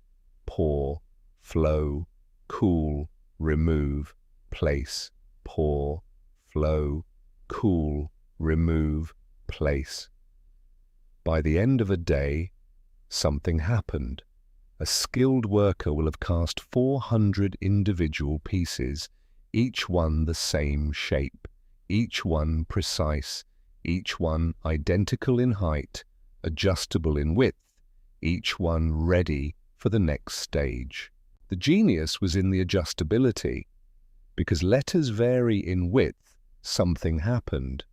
[SPEAKER 1] pour, flow, cool, remove, place, pour, flow, cool, remove, place. By the end of a day, something happened. A skilled worker will have cast 400 individual pieces, each one the same shape, each one precise, each one identical in height, adjustable in width, each one ready for the next stage. The genius was in the adjustability. Because letters vary in width, something happened.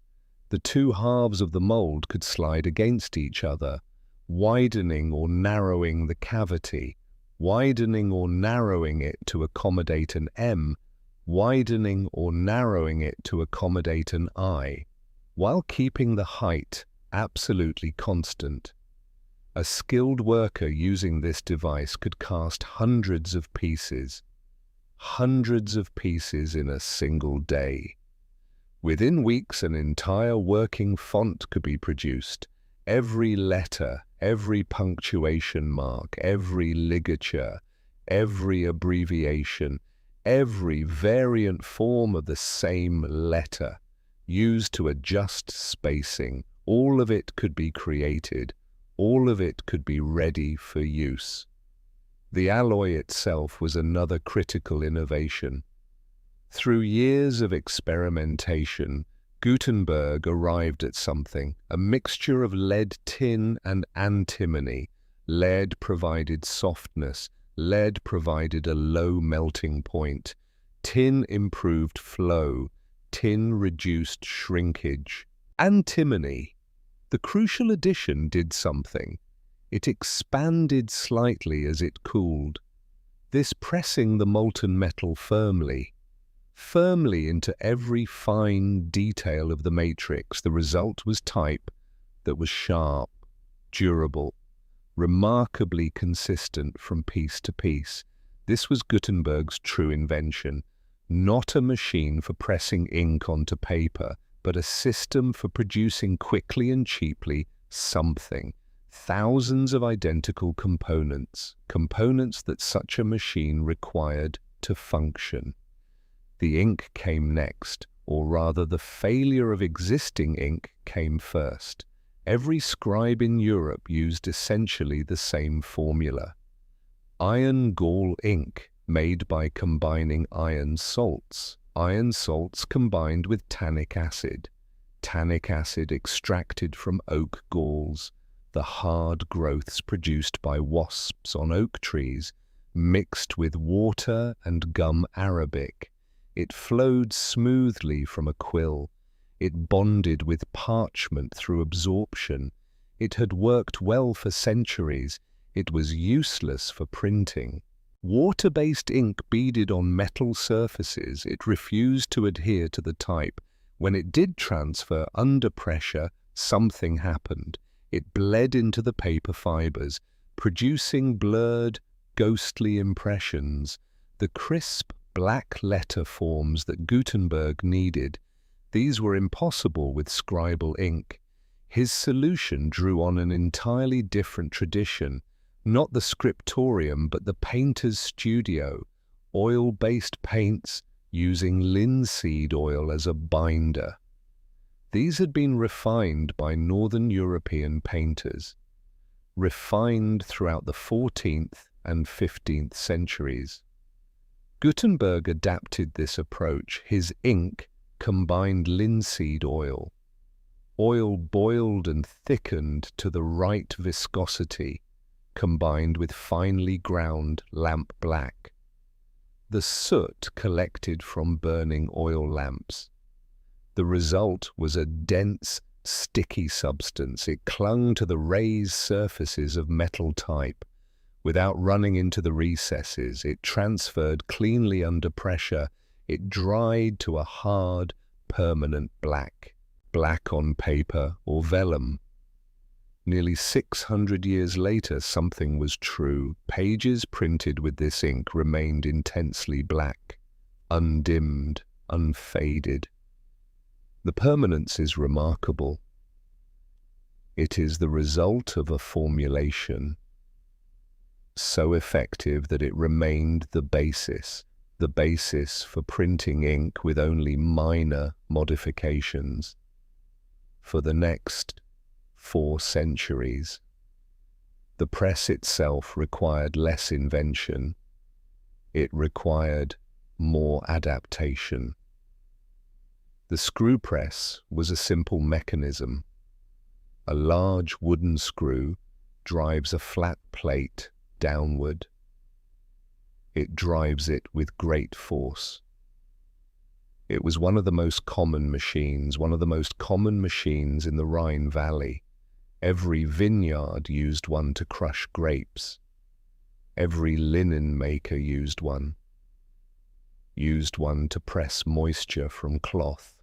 [SPEAKER 1] The two halves of the mold could slide against each other, widening or narrowing the cavity, widening or narrowing it to accommodate an M, widening or narrowing it to accommodate an I, while keeping the height absolutely constant. A skilled worker using this device could cast hundreds of pieces in a single day. Within weeks, an entire working font could be produced. Every letter, every punctuation mark, every ligature, every abbreviation, every variant form of the same letter, used to adjust spacing, all of it could be created, all of it could be ready for use. The alloy itself was another critical innovation. Through years of experimentation, Gutenberg arrived at something, a mixture of lead tin and antimony. Lead provided softness, lead provided a low melting point, tin improved flow, tin reduced shrinkage. Antimony, the crucial addition, did something. It expanded slightly as it cooled, this pressing the molten metal firmly into every fine detail of the matrix. The result was type that was sharp, durable, remarkably consistent from piece to piece. This was Gutenberg's true invention, not a machine for pressing ink onto paper, but a system for producing quickly and cheaply something. Thousands of identical components that such a machine required to function. The ink came next, or rather the failure of existing ink came first. Every scribe in Europe used essentially the same formula. Iron gall ink, made by combining iron salts combined with tannic acid extracted from oak galls, the hard growths produced by wasps on oak trees, mixed with water and gum arabic. It flowed smoothly from a quill. It bonded with parchment through absorption. It had worked well for centuries. It was useless for printing. Water-based ink beaded on metal surfaces. It refused to adhere to the type. When it did transfer under pressure, something happened. It bled into the paper fibers, producing blurred, ghostly impressions. The crisp, black letter forms that Gutenberg needed, these were impossible with scribal ink. His solution drew on an entirely different tradition, not the scriptorium but the painter's studio, oil-based paints using linseed oil as a binder. These had been refined by Northern European painters, refined throughout the 14th and 15th centuries. Gutenberg adapted this approach. His ink combined linseed oil boiled and thickened to the right viscosity, combined with finely ground lamp black. The soot collected from burning oil lamps. The result was a dense, sticky substance. It clung to the raised surfaces of metal type. Without running into the recesses, it transferred cleanly under pressure. It dried to a hard, permanent black on paper or vellum. Nearly 600 years later, something was true. Pages printed with this ink remained intensely black, undimmed, unfaded. The permanence is remarkable. It is the result of a formulation so effective that it remained the basis for printing ink with only minor modifications for the next 4 centuries. The press itself required less invention. It required more adaptation. The screw press was a simple mechanism. A large wooden screw drives a flat plate downward. It drives it with great force. It was one of the most common machines in the Rhine Valley. Every vineyard used one to crush grapes. Every linen maker used one to press moisture from cloth.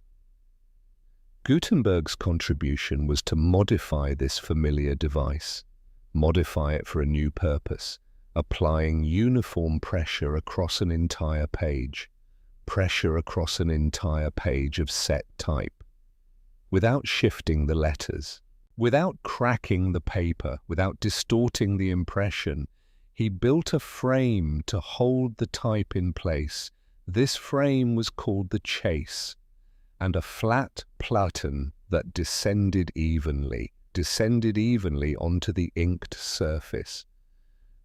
[SPEAKER 1] Gutenberg's contribution was to modify this familiar device, modify it for a new purpose, applying uniform pressure across an entire page of set type, without shifting the letters, without cracking the paper, without distorting the impression. He built a frame to hold the type in place. This frame was called the chase, and a flat platen that descended evenly onto the inked surface.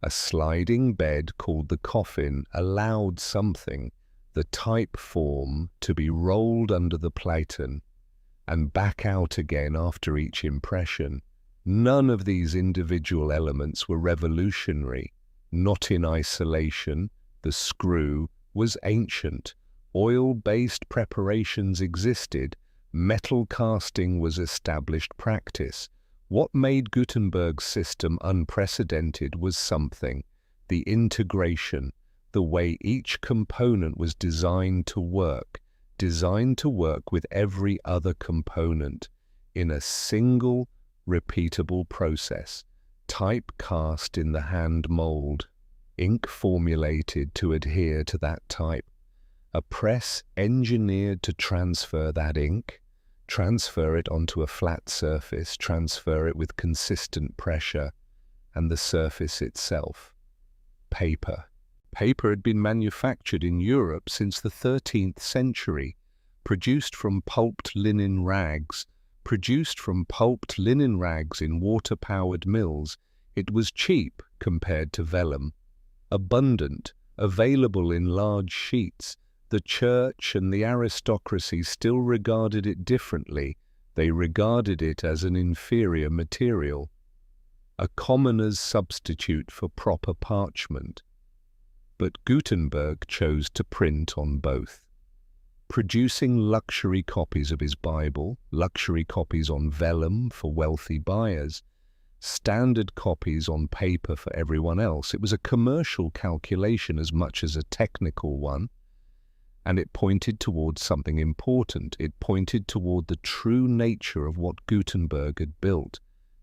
[SPEAKER 1] A sliding bed called the coffin allowed the type form, to be rolled under the platen and back out again after each impression. None of these individual elements were revolutionary, not in isolation. The screw was ancient. Oil-based preparations existed. Metal casting was established practice. What made Gutenberg's system unprecedented was the integration, the way each component was designed to work with every other component in a single, repeatable process. Type cast in the hand mold, ink formulated to adhere to that type, a press engineered to transfer that ink, transfer it onto a flat surface, transfer it with consistent pressure, and the surface itself, paper. Paper had been manufactured in Europe since the 13th century, produced from pulped linen rags in water-powered mills. It was cheap compared to vellum, abundant, available in large sheets. The church and the aristocracy still regarded it differently. They regarded it as an inferior material, a commoner's substitute for proper parchment. But Gutenberg chose to print on both, producing luxury copies of his Bible, luxury copies on vellum for wealthy buyers, standard copies on paper for everyone else. It was a commercial calculation as much as a technical one, and it pointed towards something important. It pointed toward the true nature of what Gutenberg had built.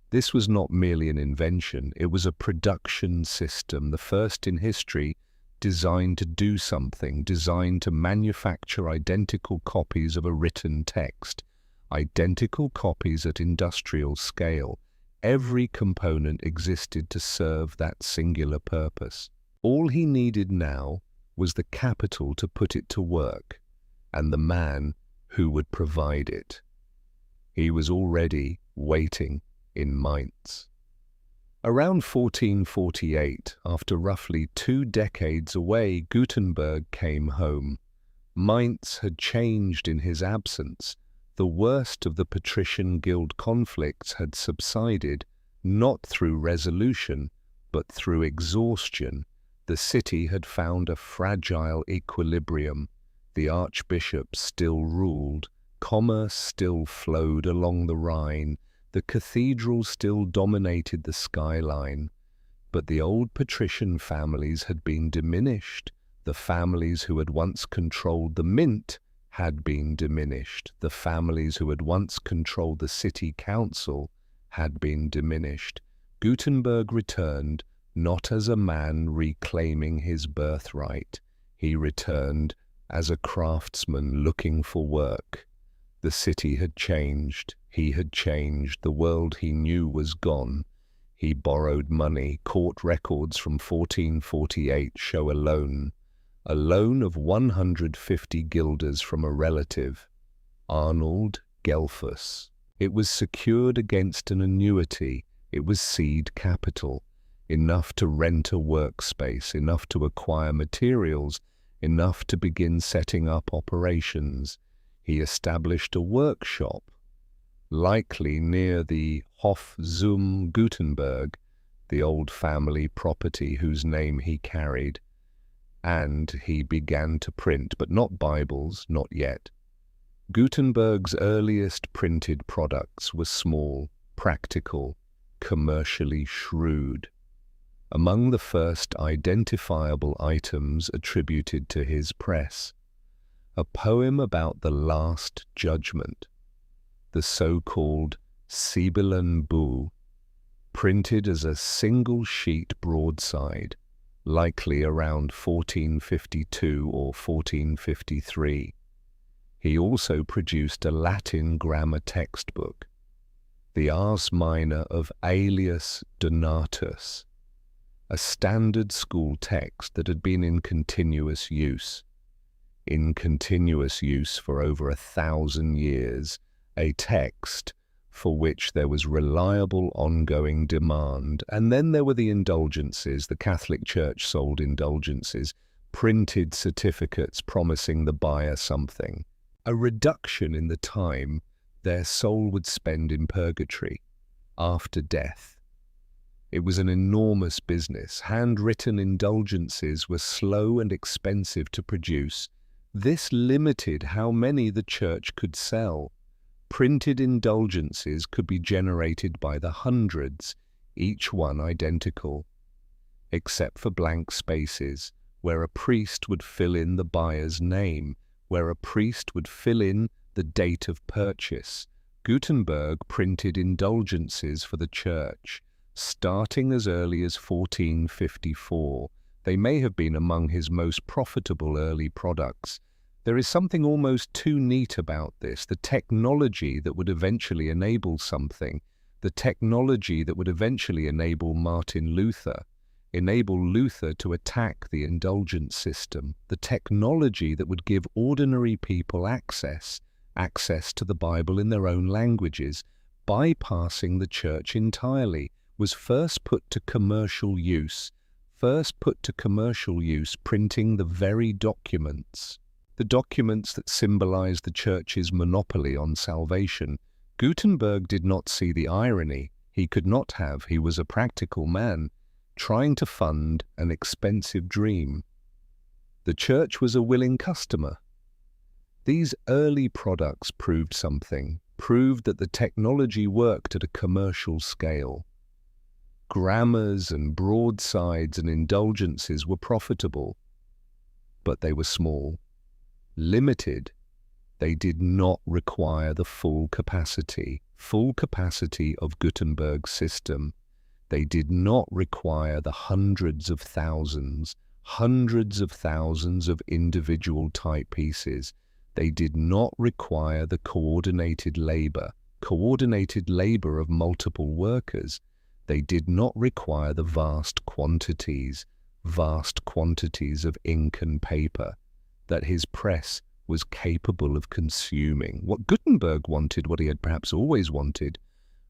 [SPEAKER 1] This was not merely an invention, it was a production system, the first in history, designed to do something, designed to manufacture identical copies of a written text, identical copies at industrial scale. Every component existed to serve that singular purpose. All he needed now was the capital to put it to work, and the man who would provide it. He was already waiting in Mainz. Around 1448, after roughly 2 decades away, Gutenberg came home. Mainz had changed in his absence. The worst of the patrician guild conflicts had subsided, not through resolution, but through exhaustion. The city had found a fragile equilibrium. The archbishop still ruled, commerce still flowed along the Rhine, the cathedral still dominated the skyline, but the old patrician families had been diminished. The families who had once controlled the mint had been diminished. The families who had once controlled the city council had been diminished. Gutenberg returned not as a man reclaiming his birthright. He returned as a craftsman looking for work. The city had changed. He had changed. The world he knew was gone. He borrowed money. Court records from 1448 show a loan of 150 guilders from a relative, Arnold Gelfus. It was secured against an annuity. It was seed capital, enough to rent a workspace, enough to acquire materials, enough to begin setting up operations. He established a workshop, likely near the Hof zum Gutenberg, the old family property whose name he carried, and he began to print, but not Bibles, not yet. Gutenberg's earliest printed products were small, practical, commercially shrewd. Among the first identifiable items attributed to his press, a poem about the Last Judgment, the so-called Sibylline Bull, printed as a single-sheet broadside, likely around 1452 or 1453. He also produced a Latin grammar textbook, the Ars Minor of Aelius Donatus, a standard school text that had been in continuous use for over 1,000 years, a text for which there was reliable ongoing demand. And then there were the indulgences. The Catholic Church sold indulgences, printed certificates promising the buyer something, a reduction in the time their soul would spend in purgatory after death. It was an enormous business. Handwritten indulgences were slow and expensive to produce. This limited how many the church could sell. Printed indulgences could be generated by the hundreds, each one identical, except for blank spaces, where a priest would fill in the buyer's name, where a priest would fill in the date of purchase. Gutenberg printed indulgences for the church, starting as early as 1454. They may have been among his most profitable early products. There is something almost too neat about this, the technology that would eventually enable something, the technology that would eventually enable Martin Luther, enable Luther to attack the indulgence system, the technology that would give ordinary people access to the Bible in their own languages, bypassing the church entirely, was first put to commercial use, printing the very documents. The documents that symbolize the church's monopoly on salvation. Gutenberg did not see the irony. He could not have. He was a practical man, trying to fund an expensive dream. The church was a willing customer. These early products proved something, proved that the technology worked at a commercial scale. Grammars and broadsides and indulgences were profitable, but they were small, limited. They did not require the full capacity of Gutenberg's system. They did not require the hundreds of thousands of individual type pieces. They did not require the coordinated labor of multiple workers. They did not require the vast quantities of ink and paper that his press was capable of consuming. What Gutenberg wanted, what he had perhaps always wanted,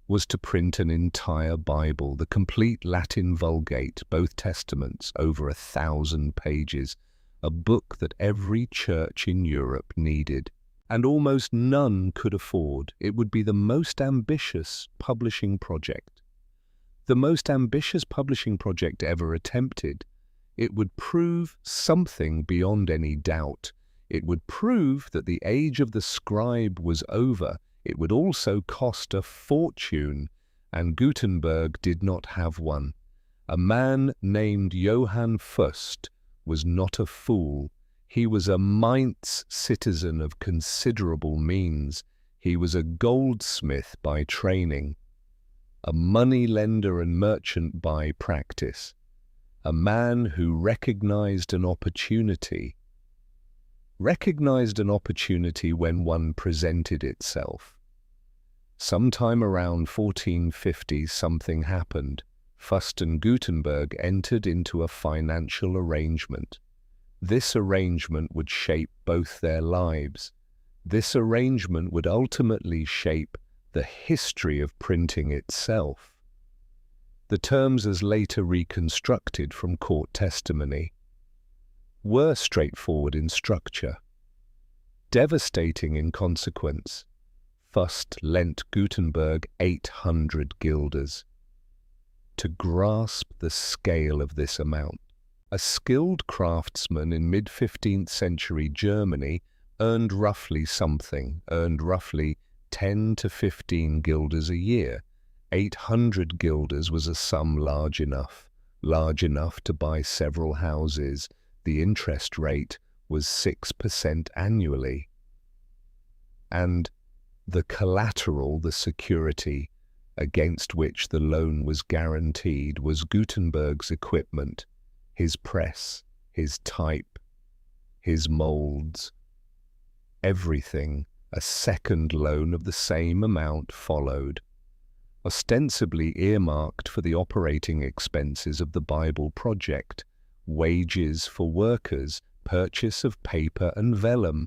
[SPEAKER 1] was to print an entire Bible, the complete Latin Vulgate, both Testaments, over 1,000 pages, a book that every church in Europe needed, and almost none could afford. It would be the most ambitious publishing project. The most ambitious publishing project ever attempted. It would prove something beyond any doubt. It would prove that the age of the scribe was over. It would also cost a fortune, and Gutenberg did not have one. A man named Johannes Fust was not a fool. He was a Mainz citizen of considerable means. He was a goldsmith by training. a money lender and merchant by practice, a man who recognized an opportunity when one presented itself. Sometime around 1450 something happened. Fust and Gutenberg entered into a financial arrangement. This arrangement would shape both their lives. This arrangement would ultimately shape the history of printing itself. The terms, as later reconstructed from court testimony, were straightforward in structure, devastating in consequence. Fust lent Gutenberg 800 guilders. To grasp the scale of this amount, a skilled craftsman in mid-15th century Germany earned roughly 10 to 15 guilders a year. 800 guilders was a sum large enough to buy several houses. The interest rate was 6% annually. And the collateral, the security against which the loan was guaranteed, was Gutenberg's equipment, his press, his type, his molds, everything. A second loan of the same amount followed, ostensibly earmarked for the operating expenses of the Bible project, wages for workers, purchase of paper and vellum,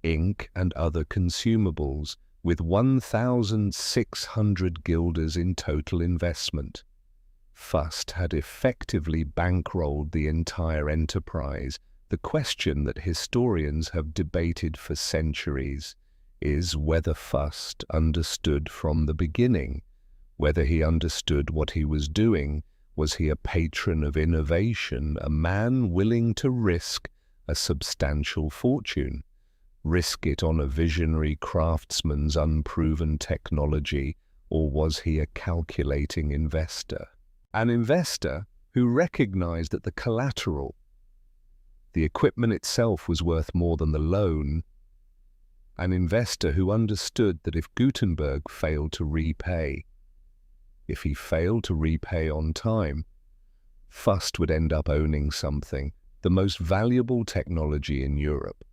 [SPEAKER 1] ink and other consumables, with 1,600 guilders in total investment. Fust had effectively bankrolled the entire enterprise. The question that historians have debated for centuries is whether Fust understood from the beginning, whether he understood what he was doing. Was he a patron of innovation, a man willing to risk a substantial fortune, risk it on a visionary craftsman's unproven technology, or was he a calculating investor? An investor who recognized that the collateral, the equipment itself, was worth more than the loan. An investor who understood that if Gutenberg failed to repay, if he failed to repay on time, Fust would end up owning something, the most valuable technology in Europe,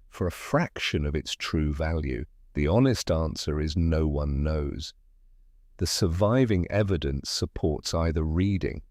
[SPEAKER 1] for a fraction of its true value. The honest answer is no one knows. The surviving evidence supports either reading.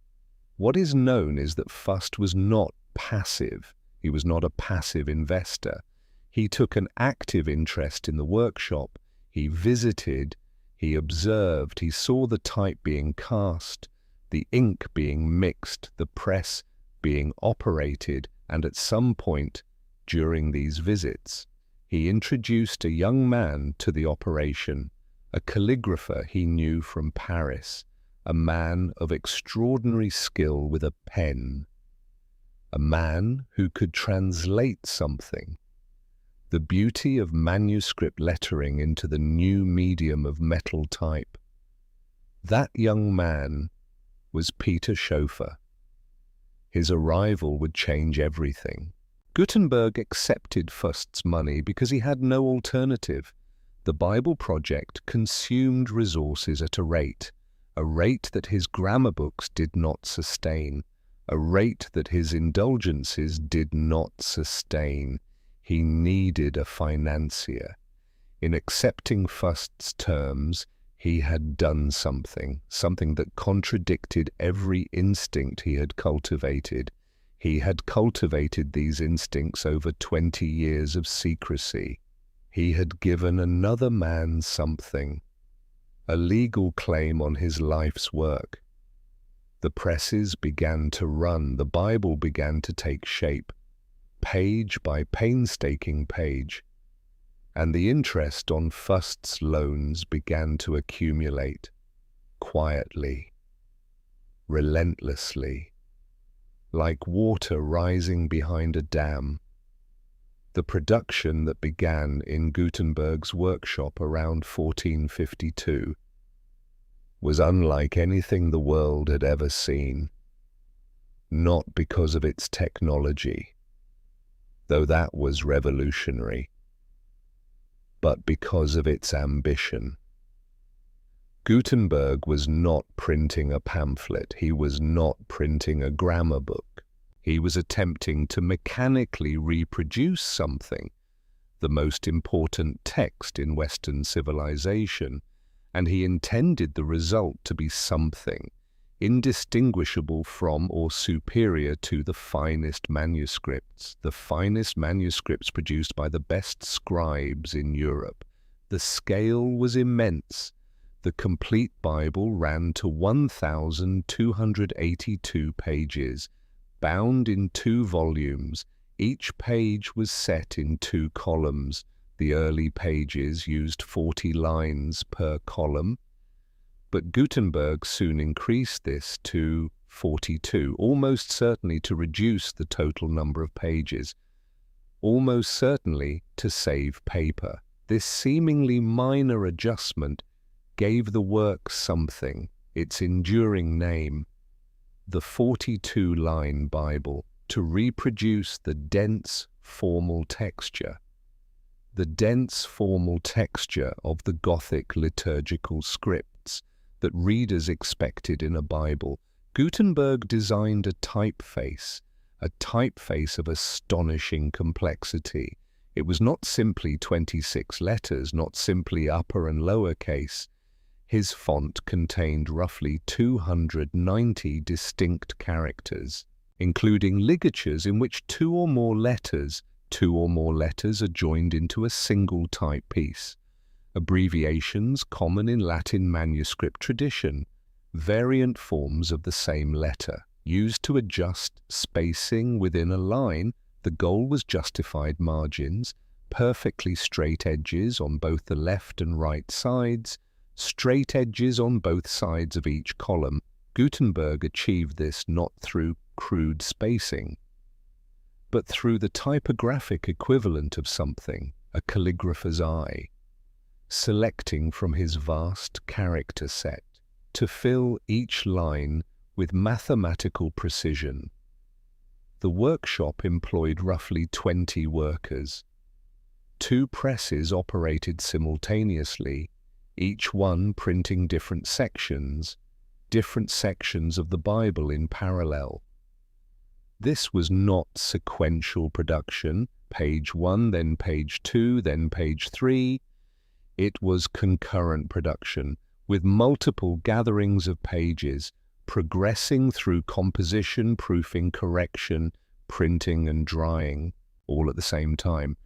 [SPEAKER 1] What is known is that Fust was not passive. He was not a passive investor. He took an active interest in the workshop. He visited, he observed, he saw the type being cast, the ink being mixed, the press being operated, and at some point during these visits, he introduced a young man to the operation, a calligrapher he knew from Paris, a man of extraordinary skill with a pen, a man who could translate something, the beauty of manuscript lettering into the new medium of metal type. That young man was Peter Schoeffer. His arrival would change everything. Gutenberg accepted Fust's money because he had no alternative. The Bible project consumed resources at a rate that his grammar books did not sustain, a rate that his indulgences did not sustain. He needed a financier. In accepting Fust's terms, he had done something that contradicted every instinct he had cultivated. He had cultivated these instincts over 20 years of secrecy. He had given another man something, a legal claim on his life's work. The presses began to run, the Bible began to take shape, page by painstaking page, and the interest on Fust's loans began to accumulate, quietly, relentlessly, like water rising behind a dam. The production that began in Gutenberg's workshop around 1452 was unlike anything the world had ever seen, not because of its technology, though that was revolutionary, but because of its ambition. Gutenberg was not printing a pamphlet. He was not printing a grammar book. He was attempting to mechanically reproduce something, the most important text in Western civilization, and he intended the result to be something indistinguishable from or superior to the finest manuscripts produced by the best scribes in Europe. The scale was immense. The complete Bible ran to 1,282 pages, bound in 2 volumes. Each page was set in 2 columns. The early pages used 40 lines per column, but Gutenberg soon increased this to 42, almost certainly to reduce the total number of pages, almost certainly to save paper. This seemingly minor adjustment gave the work something, its enduring name, the 42-line Bible, to reproduce the dense, formal texture. The dense, formal texture of the Gothic liturgical scripts that readers expected in a Bible. Gutenberg designed a typeface of astonishing complexity. It was not simply 26 letters, not simply upper and lower case. His font contained roughly 290 distinct characters, including ligatures in which two or more letters are joined into a single typepiece, abbreviations common in Latin manuscript tradition, variant forms of the same letter, used to adjust spacing within a line. The goal was justified margins, perfectly straight edges on both the left and right sides, straight edges on both sides of each column. Gutenberg achieved this not through crude spacing, but through the typographic equivalent of something, a calligrapher's eye, selecting from his vast character set to fill each line with mathematical precision. The workshop employed roughly 20 workers. 2 presses operated simultaneously, each one printing different sections of the Bible in parallel. This was not sequential production, page 1, then page 2, then page 3. It was concurrent production, with multiple gatherings of pages, progressing through composition, proofing, correction, printing and drying, all at the same time.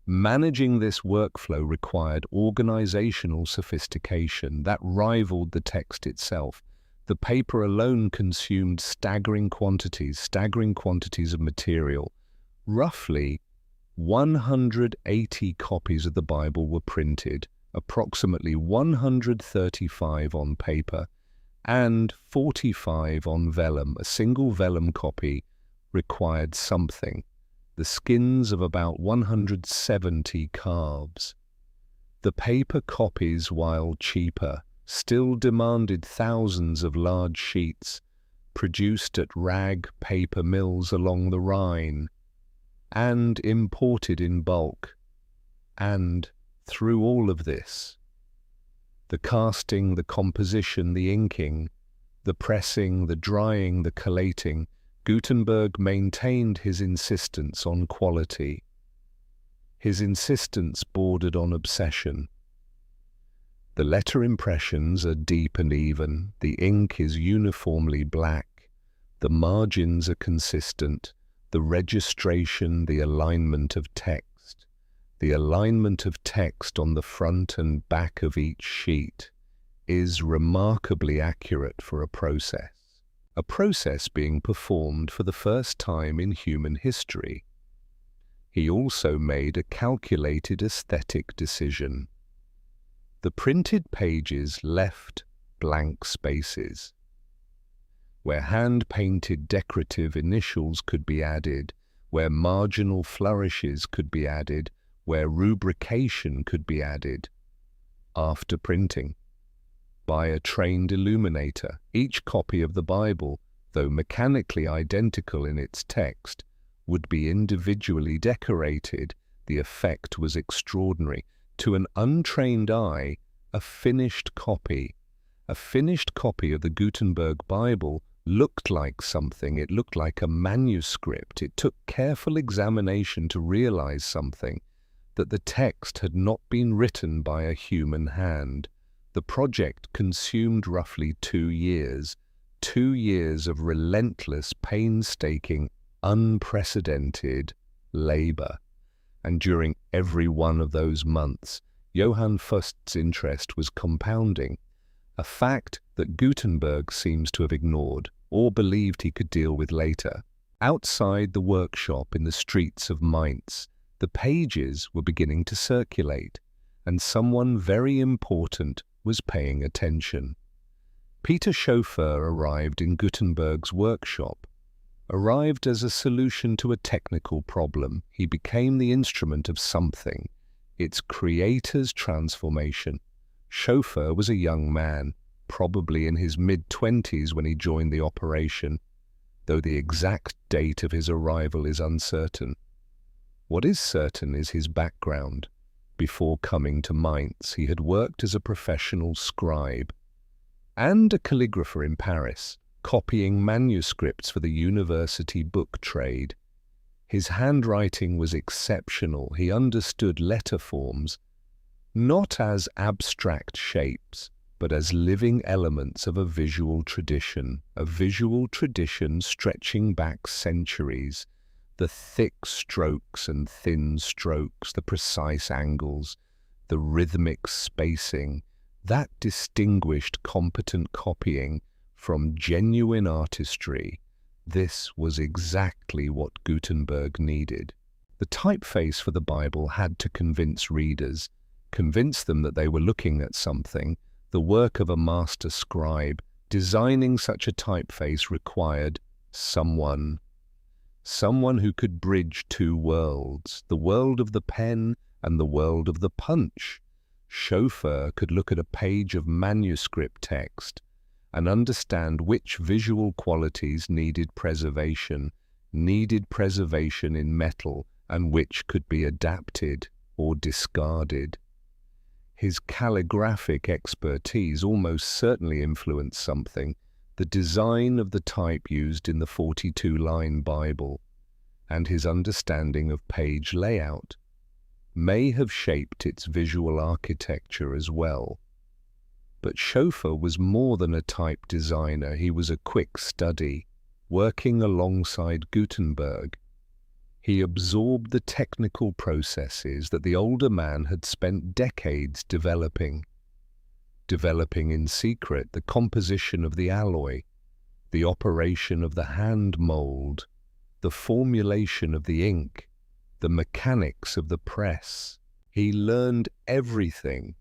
[SPEAKER 1] Managing this workflow required organizational sophistication that rivaled the text itself. The paper alone consumed staggering quantities of material. Roughly 180 copies of the Bible were printed, approximately 135 on paper, and 45 on vellum. A single vellum copy required something, the skins of about 170 calves. The paper copies, while cheaper, still demanded thousands of large sheets, produced at rag paper mills along the Rhine, and imported in bulk. And through all of this, the casting, the composition, the inking, the pressing, the drying, the collating, Gutenberg maintained his insistence on quality. His insistence bordered on obsession. The letter impressions are deep and even, the ink is uniformly black, the margins are consistent, the registration, the alignment of text. The alignment of text on the front and back of each sheet is remarkably accurate for a process being performed for the first time in human history. He also made a calculated aesthetic decision. The printed pages left blank spaces, where hand-painted decorative initials could be added, where marginal flourishes could be added, where rubrication could be added. After printing, by a trained illuminator, each copy of the Bible, though mechanically identical in its text, would be individually decorated. The effect was extraordinary. To an untrained eye, a finished copy, A finished copy of the Gutenberg Bible looked like something. It looked like a manuscript. It took careful examination to realize something, that the text had not been written by a human hand. The project consumed roughly 2 years, 2 years of relentless, painstaking, unprecedented labor. And during every one of those months, Johann Fust's interest was compounding, a fact that Gutenberg seems to have ignored or believed he could deal with later. Outside the workshop in the streets of Mainz, the pages were beginning to circulate, and someone very important was paying attention. Peter Schoeffer arrived in Gutenberg's workshop. Arrived as a solution to a technical problem, he became the instrument of something, its creator's transformation. Schoeffer was a young man, probably in his mid-20s when he joined the operation, though the exact date of his arrival is uncertain. What is certain is his background. Before coming to Mainz, he had worked as a professional scribe and a calligrapher in Paris, copying manuscripts for the university book trade. His handwriting was exceptional. He understood letter forms, not as abstract shapes, but as living elements of a visual tradition stretching back centuries. The thick strokes and thin strokes, the precise angles, the rhythmic spacing, that distinguished competent copying from genuine artistry. This was exactly what Gutenberg needed. The typeface for the Bible had to convince readers, convince them that they were looking at something. The work of a master scribe. Designing such a typeface required someone who could bridge 2 worlds, the world of the pen and the world of the punch. Schoeffer could look at a page of manuscript text and understand which visual qualities needed preservation in metal, and which could be adapted or discarded. His calligraphic expertise almost certainly influenced something, the design of the type used in the 42-line Bible, and his understanding of page layout may have shaped its visual architecture as well. But Schoeffer was more than a type designer. He was a quick study, working alongside Gutenberg. He absorbed the technical processes that the older man had spent decades developing in secret, the composition of the alloy, the operation of the hand mold, the formulation of the ink, the mechanics of the press. He learned everything,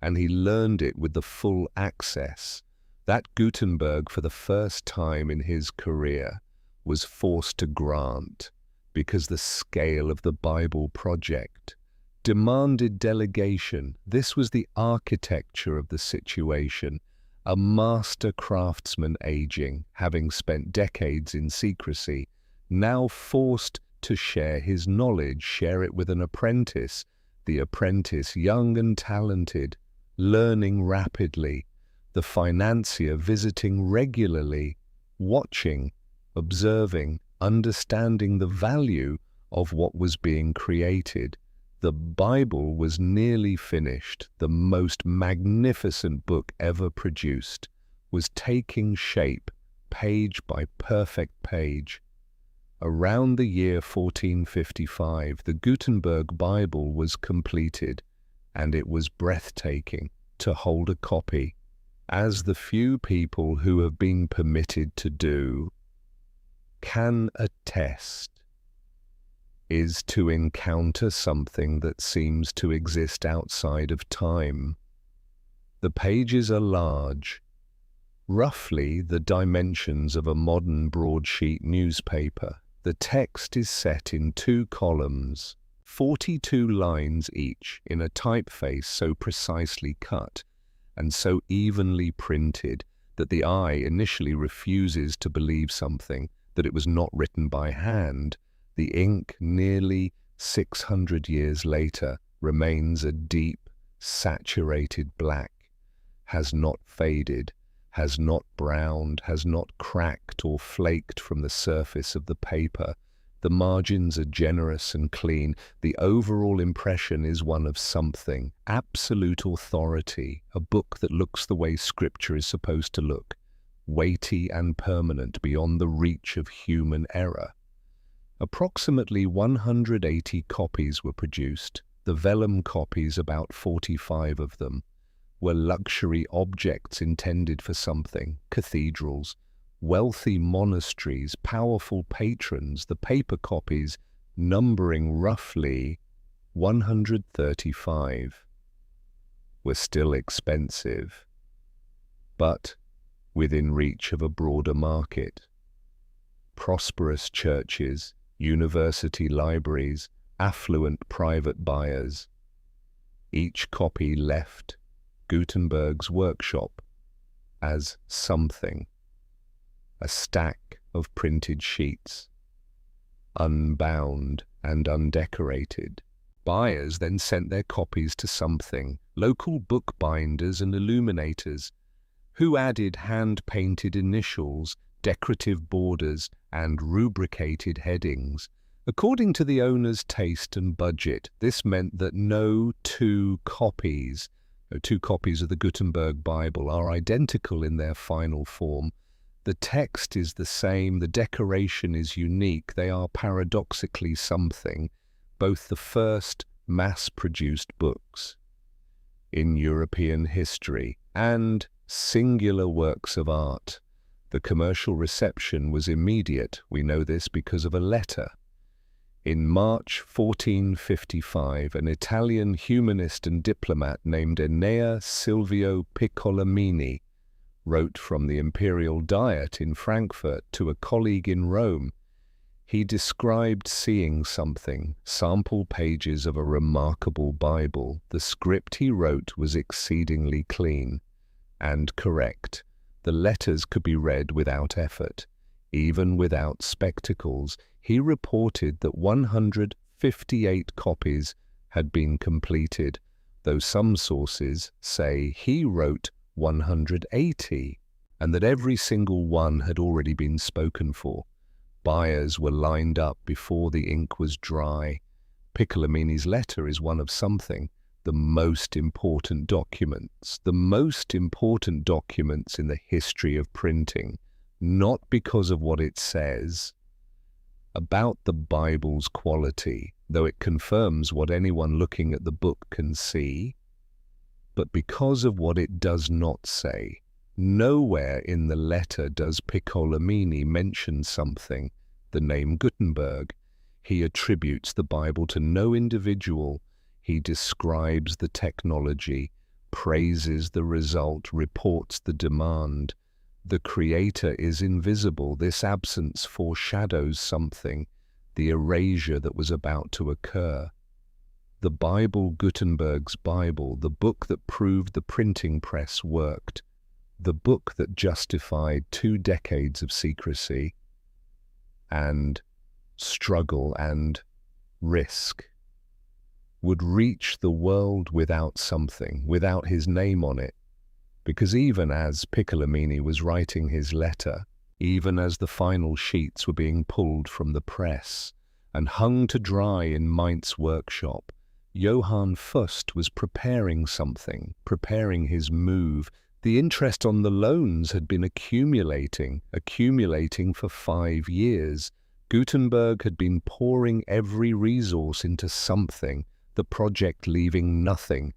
[SPEAKER 1] and he learned it with the full access that Gutenberg, for the first time in his career, was forced to grant, because the scale of the Bible project demanded delegation. This was the architecture of the situation. A master craftsman aging, having spent decades in secrecy, now forced to share his knowledge, share it with an apprentice. The apprentice, young and talented, learning rapidly. The financier visiting regularly, watching, observing, understanding the value of what was being created. The Bible was nearly finished. The most magnificent book ever produced was taking shape, page by perfect page. Around the year 1455, the Gutenberg Bible was completed, and it was breathtaking to hold a copy, as the few people who have been permitted to do can attest, is to encounter something that seems to exist outside of time. The pages are large, roughly the dimensions of a modern broadsheet newspaper. The text is set in 2 columns, 42 lines each, in a typeface so precisely cut and so evenly printed that the eye initially refuses to believe something, that it was not written by hand. The ink, nearly 600 years later, remains a deep, saturated black. has not faded, has not browned, has not cracked or flaked from the surface of the paper. The margins are generous and clean. The overall impression is one of something, absolute authority, a book that looks the way Scripture is supposed to look, weighty and permanent beyond the reach of human error. Approximately 180 copies were produced. The vellum copies, about 45 of them, were luxury objects intended for something, cathedrals, wealthy monasteries, powerful patrons. The paper copies, numbering roughly 135, were still expensive, but within reach of a broader market. Prosperous churches, university libraries, affluent private buyers. Each copy left Gutenberg's workshop as something, a stack of printed sheets, unbound and undecorated. Buyers then sent their copies to something, local bookbinders and illuminators, who added hand-painted initials, decorative borders, and rubricated headings. According to the owner's taste and budget, this meant that no two copies of the Gutenberg Bible are identical in their final form. The text is the same, the decoration is unique, they are paradoxically something, both the first mass-produced books in European history and singular works of art. The commercial reception was immediate. We know this because of a letter. In March 1455, an Italian humanist and diplomat named Enea Silvio Piccolomini wrote from the imperial diet in Frankfurt to a colleague in Rome. He described seeing something, sample pages of a remarkable Bible. The script he wrote was exceedingly clean and correct. The letters could be read without effort, even without spectacles. He reported that 158 copies had been completed, though some sources say he wrote 180, and that every single one had already been spoken for. Buyers were lined up before the ink was dry. Piccolomini's letter is one of something, the most important documents in the history of printing, not because of what it says about the Bible's quality, though it confirms what anyone looking at the book can see, but because of what it does not say. Nowhere in the letter does Piccolomini mention something, the name Gutenberg. He attributes the Bible to no individual. He describes the technology, praises the result, reports the demand. The Creator is invisible. This absence foreshadows something, the erasure that was about to occur. The Bible, Gutenberg's Bible, the book that proved the printing press worked, the book that justified 2 decades of secrecy and struggle and risk, would reach the world without something, without his name on it. Because even as Piccolomini was writing his letter, even as the final sheets were being pulled from the press and hung to dry in Mainz workshop, Johann Fust was preparing something, preparing his move. The interest on the loans had been accumulating for 5 years. Gutenberg had been pouring every resource into something, the project leaving nothing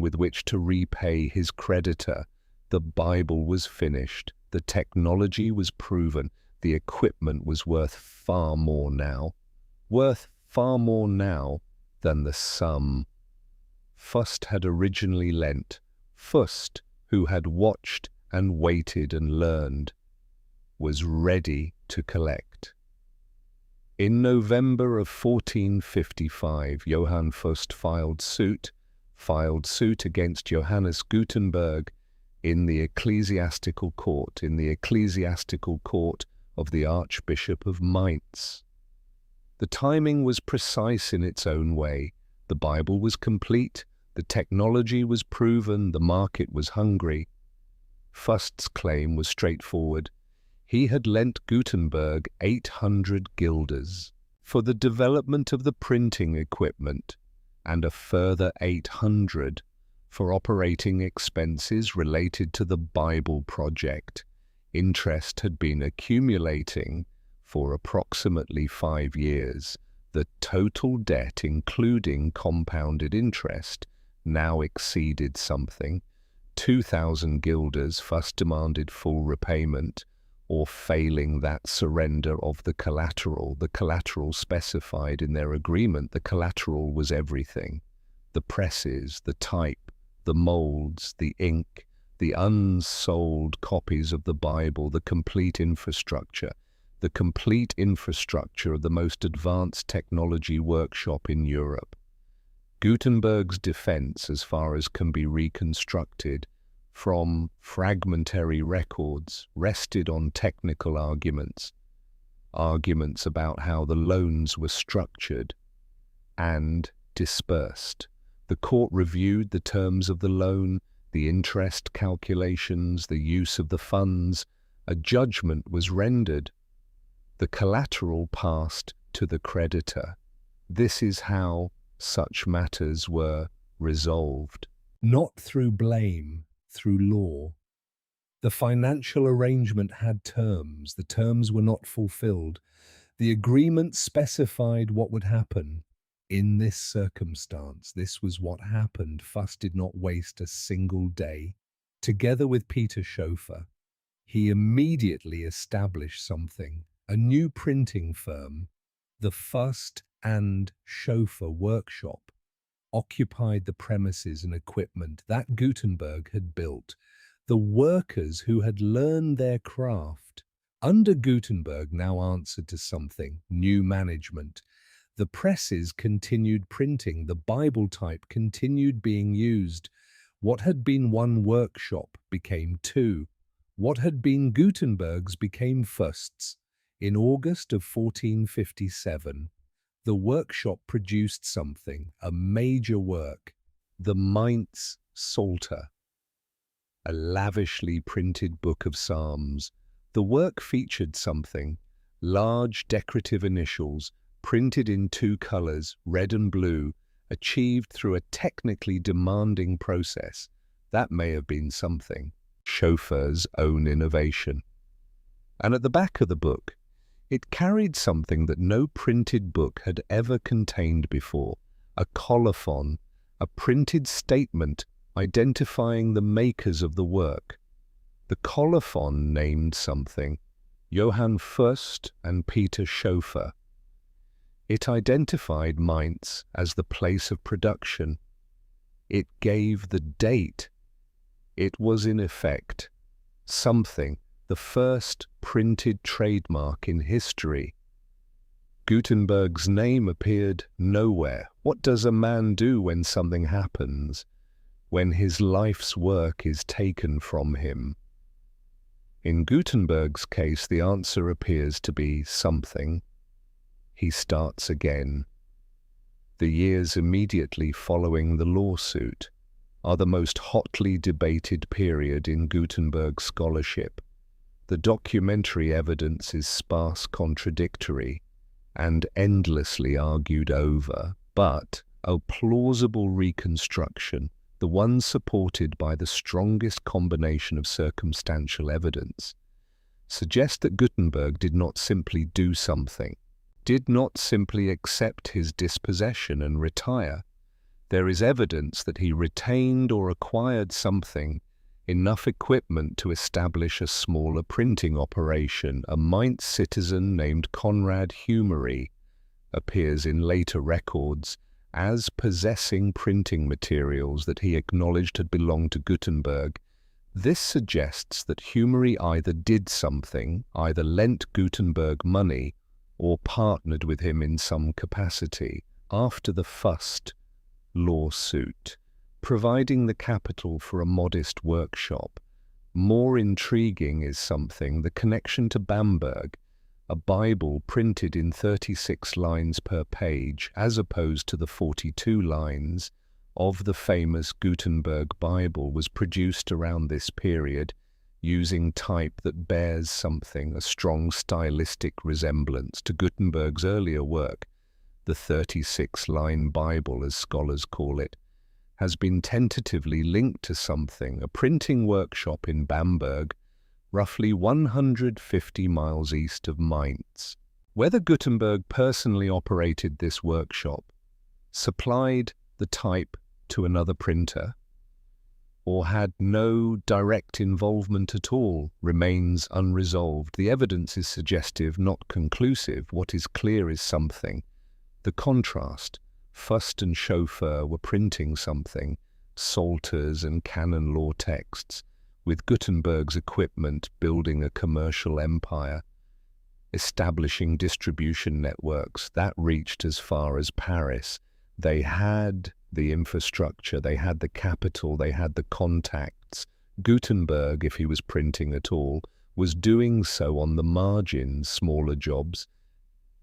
[SPEAKER 1] with which to repay his creditor. The Bible was finished, the technology was proven, the equipment was worth far more now than the sum Fust had originally lent. Fust, who had watched and waited and learned, was ready to collect. In November of 1455, Johann Fust filed suit against Johannes Gutenberg in the ecclesiastical court of the Archbishop of Mainz. The timing was precise in its own way. The Bible was complete, The technology was proven, the market was hungry. Fust's claim was straightforward. He had lent Gutenberg 800 guilders for the development of the printing equipment and a further 800 for operating expenses related to the Bible project. Interest had been accumulating for approximately 5 years. The total debt, including compounded interest, now exceeded something. 2,000 guilders. Fust demanded full repayment, or failing that, surrender of the collateral. The collateral specified in their agreement. The collateral was everything. The presses, the type, the molds, the ink, the unsold copies of the Bible, the complete infrastructure of the most advanced technology workshop in Europe. Gutenberg's defense, as far as can be reconstructed from fragmentary records, rested on technical arguments about how the loans were structured and dispersed. The court reviewed the terms of the loan, the interest calculations, the use of the funds. A judgment was rendered. The collateral passed to the creditor. This is how such matters were resolved. Not through blame, through law. The financial arrangement had terms. The terms were not fulfilled. The agreement specified what would happen. In this circumstance, this was what happened. Fust did not waste a single day. Together with Peter Schoeffer, he immediately established something, a new printing firm. The Fust and Schoeffer workshop occupied the premises and equipment that Gutenberg had built. The workers who had learned their craft under Gutenberg now answered to something, new management. The presses continued printing, the Bible type continued being used. What had been one workshop became two. What had been Gutenberg's became Fust's. In August of 1457, the workshop produced something, a major work, the Mainz Psalter, a lavishly printed book of Psalms. The work featured something, large decorative initials, printed in 2 colors, red and blue, achieved through a technically demanding process. That may have been something, Schoeffer's own innovation. And at the back of the book, it carried something that no printed book had ever contained before, a colophon, a printed statement identifying the makers of the work. The colophon named something, Johannes Fust and Peter Schoeffer. It identified Mainz as the place of production. It gave the date. It was in effect something, the first printed trademark in history. Gutenberg's name appeared nowhere. What does a man do when something happens, when his life's work is taken from him? In Gutenberg's case, the answer appears to be something. He starts again. The years immediately following the lawsuit are the most hotly debated period in Gutenberg's scholarship. The documentary evidence is sparse, contradictory, and endlessly argued over, but a plausible reconstruction, the one supported by the strongest combination of circumstantial evidence, suggests that Gutenberg did not simply do something, did not simply accept his dispossession and retire. There is evidence that he retained or acquired something, enough equipment to establish a smaller printing operation. A Mainz citizen named Conrad Humery appears in later records as possessing printing materials that he acknowledged had belonged to Gutenberg. This suggests that Humery either did something, either lent Gutenberg money, or partnered with him in some capacity after the Fust lawsuit, providing the capital for a modest workshop. More intriguing is something, the connection to Bamberg, a Bible printed in 36 lines per page, as opposed to the 42 lines of the famous Gutenberg Bible was produced around this period using type that bears something, a strong stylistic resemblance to Gutenberg's earlier work. The 36-line Bible, as scholars call it, has been tentatively linked to something, a printing workshop in Bamberg, roughly 150 miles east of Mainz. Whether Gutenberg personally operated this workshop, supplied the type to another printer, or had no direct involvement at all remains unresolved. The evidence is suggestive, not conclusive. What is clear is something. The contrast. Fust and Chauffeur were printing something, Salters and canon law texts, with Gutenberg's equipment building a commercial empire, establishing distribution networks that reached as far as Paris. They had the infrastructure, they had the capital, they had the contacts. Gutenberg, if he was printing at all, was doing so on the margins, smaller jobs,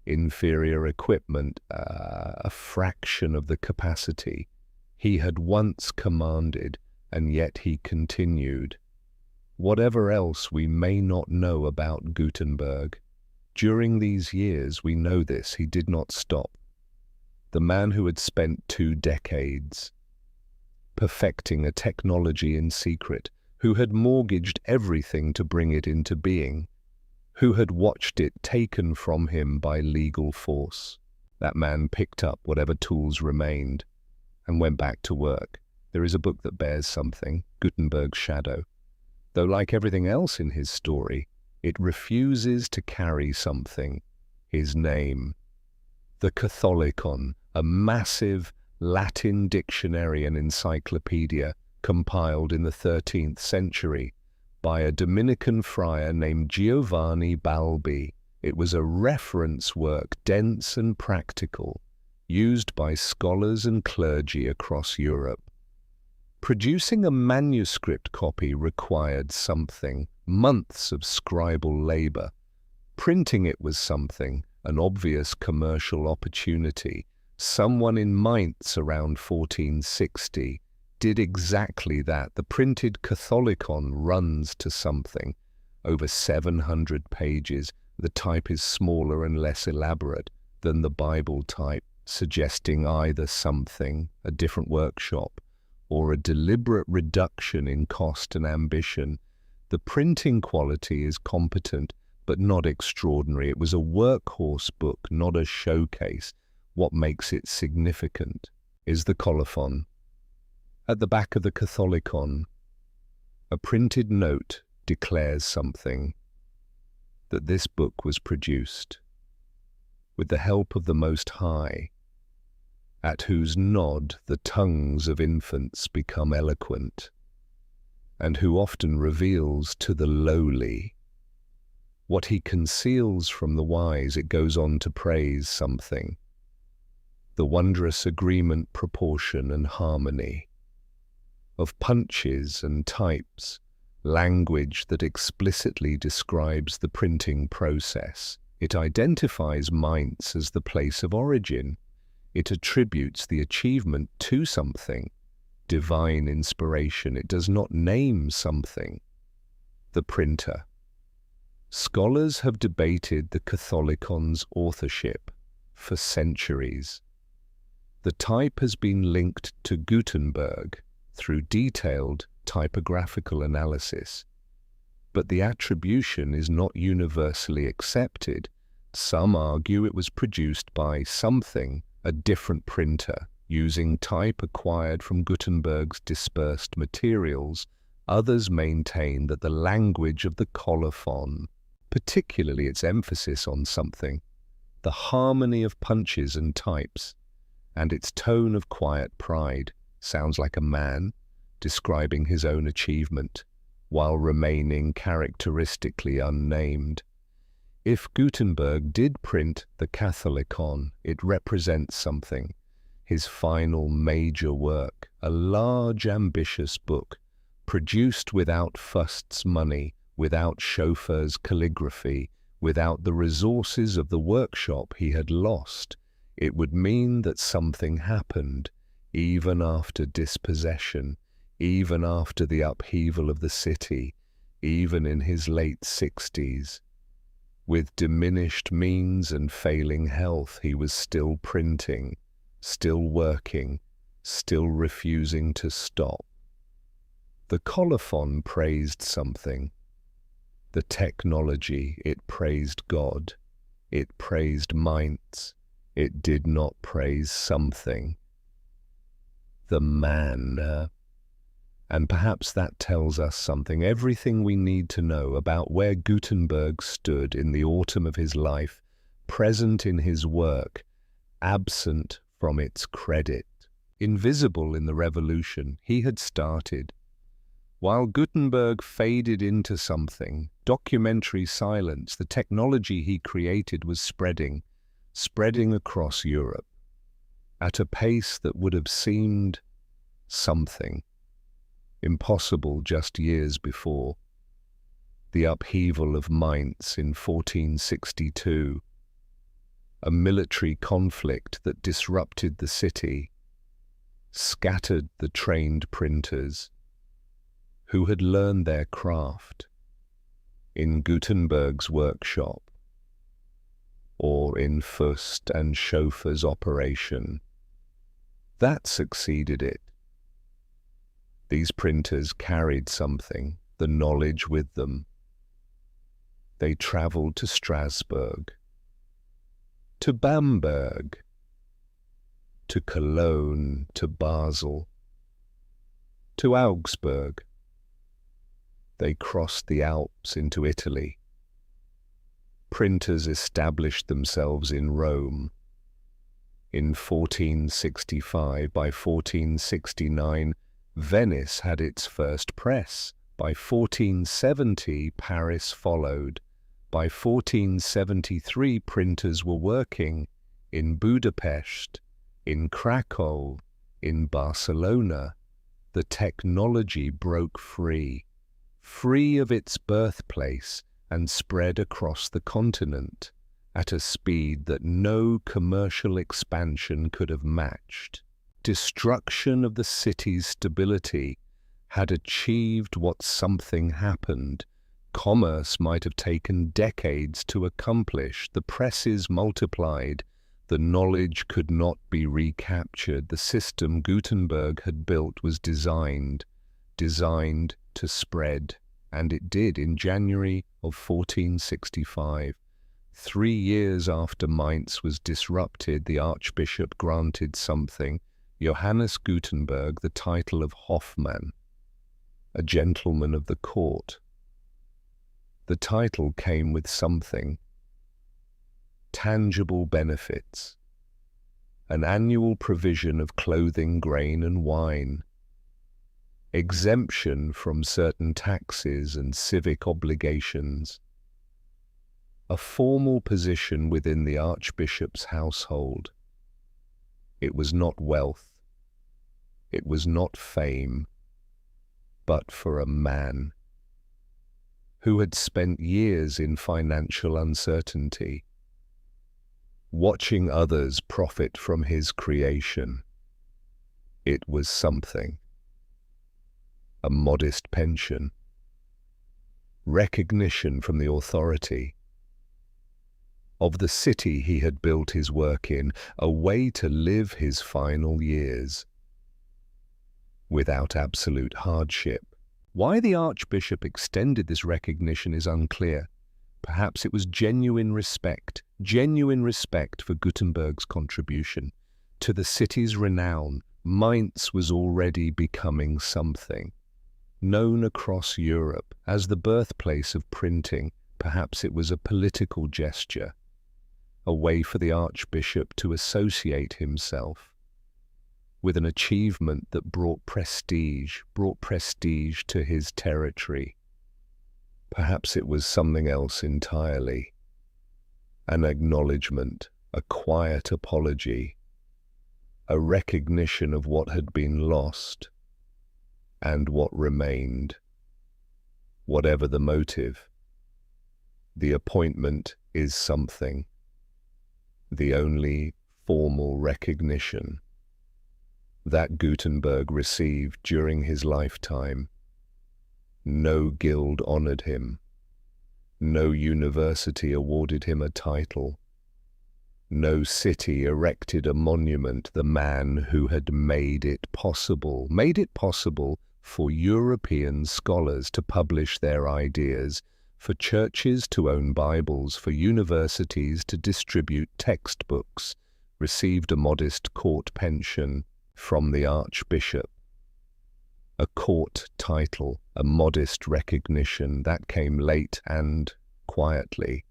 [SPEAKER 1] inferior equipment, a fraction of the capacity he had once commanded, and yet he continued. Whatever else we may not know about Gutenberg, during these years we know this, he did not stop. The man who had spent 2 decades perfecting a technology in secret, who had mortgaged everything to bring it into being, who had watched it taken from him by legal force. That man picked up whatever tools remained and went back to work. There is a book that bears something, Gutenberg's Shadow. Though like everything else in his story, it refuses to carry something, his name. The Catholicon, a massive Latin dictionary and encyclopedia compiled in the 13th century by a Dominican friar named Giovanni Balbi. It was a reference work, dense and practical, used by scholars and clergy across Europe. Producing a manuscript copy required something, months of scribal labor. Printing it was something, an obvious commercial opportunity. Someone in Mainz around 1460 did exactly that. The printed Catholicon runs to something. Over 700 pages, the type is smaller and less elaborate than the Bible type, suggesting either something, a different workshop, or a deliberate reduction in cost and ambition. The printing quality is competent, but not extraordinary. It was a workhorse book, not a showcase. What makes it significant is the colophon. At the back of the Catholicon, a printed note declares something, that this book was produced with the help of the Most High, at whose nod the tongues of infants become eloquent, and who often reveals to the lowly what he conceals from the wise. It goes on to praise something, the wondrous agreement, proportion, and harmony of punches and types, language that explicitly describes the printing process. It identifies Mainz as the place of origin. It attributes the achievement to something, divine inspiration. It does not name something, the printer. Scholars have debated the Catholicon's authorship for centuries. The type has been linked to Gutenberg through detailed typographical analysis, but the attribution is not universally accepted. Some argue it was produced by something, a different printer, using type acquired from Gutenberg's dispersed materials. Others maintain that the language of the colophon, particularly its emphasis on something, the harmony of punches and types, and its tone of quiet pride, sounds like a man describing his own achievement, while remaining characteristically unnamed. If Gutenberg did print the Catholicon, it represents something, his final major work, a large, ambitious book, produced without Fust's money, without Chauffeur's calligraphy, without the resources of the workshop he had lost. It would mean that something happened. even after dispossession, even after the upheaval of the city, even in his late 60s. With diminished means and failing health, he was still printing, still working, still refusing to stop. The colophon praised something. The technology, it praised God. It praised Mainz. It did not praise something. The man. And perhaps that tells us something, everything we need to know about where Gutenberg stood in the autumn of his life, present in his work, absent from its credit. Invisible in the revolution he had started. While Gutenberg faded into something, documentary silence, the technology he created was spreading across Europe, at a pace that would have seemed something impossible just years before. The upheaval of Mainz in 1462, a military conflict that disrupted the city, scattered the trained printers who had learned their craft in Gutenberg's workshop or in Fust and Schoeffer's operation. That succeeded it. These printers carried something, the knowledge with them. They traveled to Strasbourg, to Bamberg, to Cologne, to Basel, to Augsburg. They crossed the Alps into Italy. Printers established themselves in Rome. In 1465, by 1469, Venice had its first press. By 1470, Paris followed. By 1473, printers were working in Budapest, in Krakow, in Barcelona. The technology broke free of its birthplace, and spread across the continent at a speed that no commercial expansion could have matched. Destruction of the city's stability had achieved what something happened. Commerce might have taken decades to accomplish. The presses multiplied. The knowledge could not be recaptured. The system Gutenberg had built was designed to spread, and it did in January of 1465. 3 years after Mainz was disrupted, the Archbishop granted something, Johannes Gutenberg, the title of Hofmann, a gentleman of the court. The title came with something, tangible benefits, an annual provision of clothing, grain, and wine, exemption from certain taxes and civic obligations, a formal position within the Archbishop's household. It was not wealth, it was not fame, but for a man who had spent years in financial uncertainty, watching others profit from his creation. It was something. A modest pension, recognition from the authority of the city he had built his work in, a way to live his final years without absolute hardship. Why the Archbishop extended this recognition is unclear. Perhaps it was genuine respect for Gutenberg's contribution to the city's renown. Mainz was already becoming something, known across Europe as the birthplace of printing. Perhaps it was a political gesture, a way for the Archbishop to associate himself with an achievement that brought prestige to his territory. Perhaps it was something else entirely, an acknowledgement, a quiet apology, a recognition of what had been lost and what remained. Whatever the motive, the appointment is something, the only formal recognition. that Gutenberg received during his lifetime. No guild honored him. No university awarded him a title. No city erected a monument, the man who had made it possible for European scholars to publish their ideas, for churches to own Bibles, for universities to distribute textbooks, received a modest court pension from the Archbishop. A court title, a modest recognition, that came late and quietly.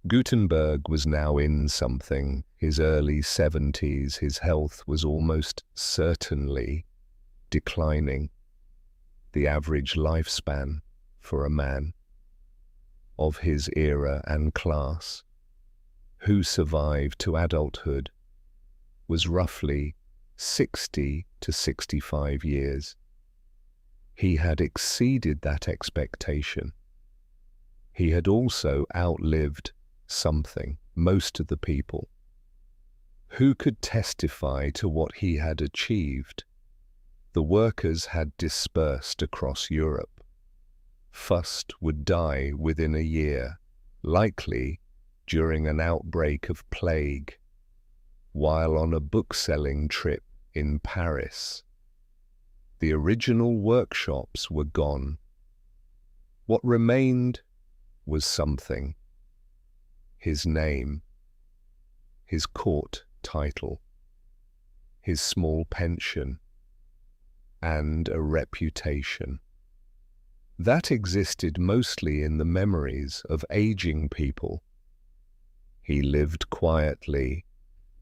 [SPEAKER 1] Gutenberg was now in something. His early 70s, his health was almost certainly declining. The average lifespan for a man of his era and class who survived to adulthood was roughly 60 to 65 years. He had exceeded that expectation. He had also outlived something, most of the people. Who could testify to what he had achieved? The workers had dispersed across Europe. Fust would die within a year, likely during an outbreak of plague, while on a book-selling trip in Paris. The original workshops were gone. What remained was something. His name, his court title, his small pension, and a reputation. That existed mostly in the memories of aging people. He lived quietly.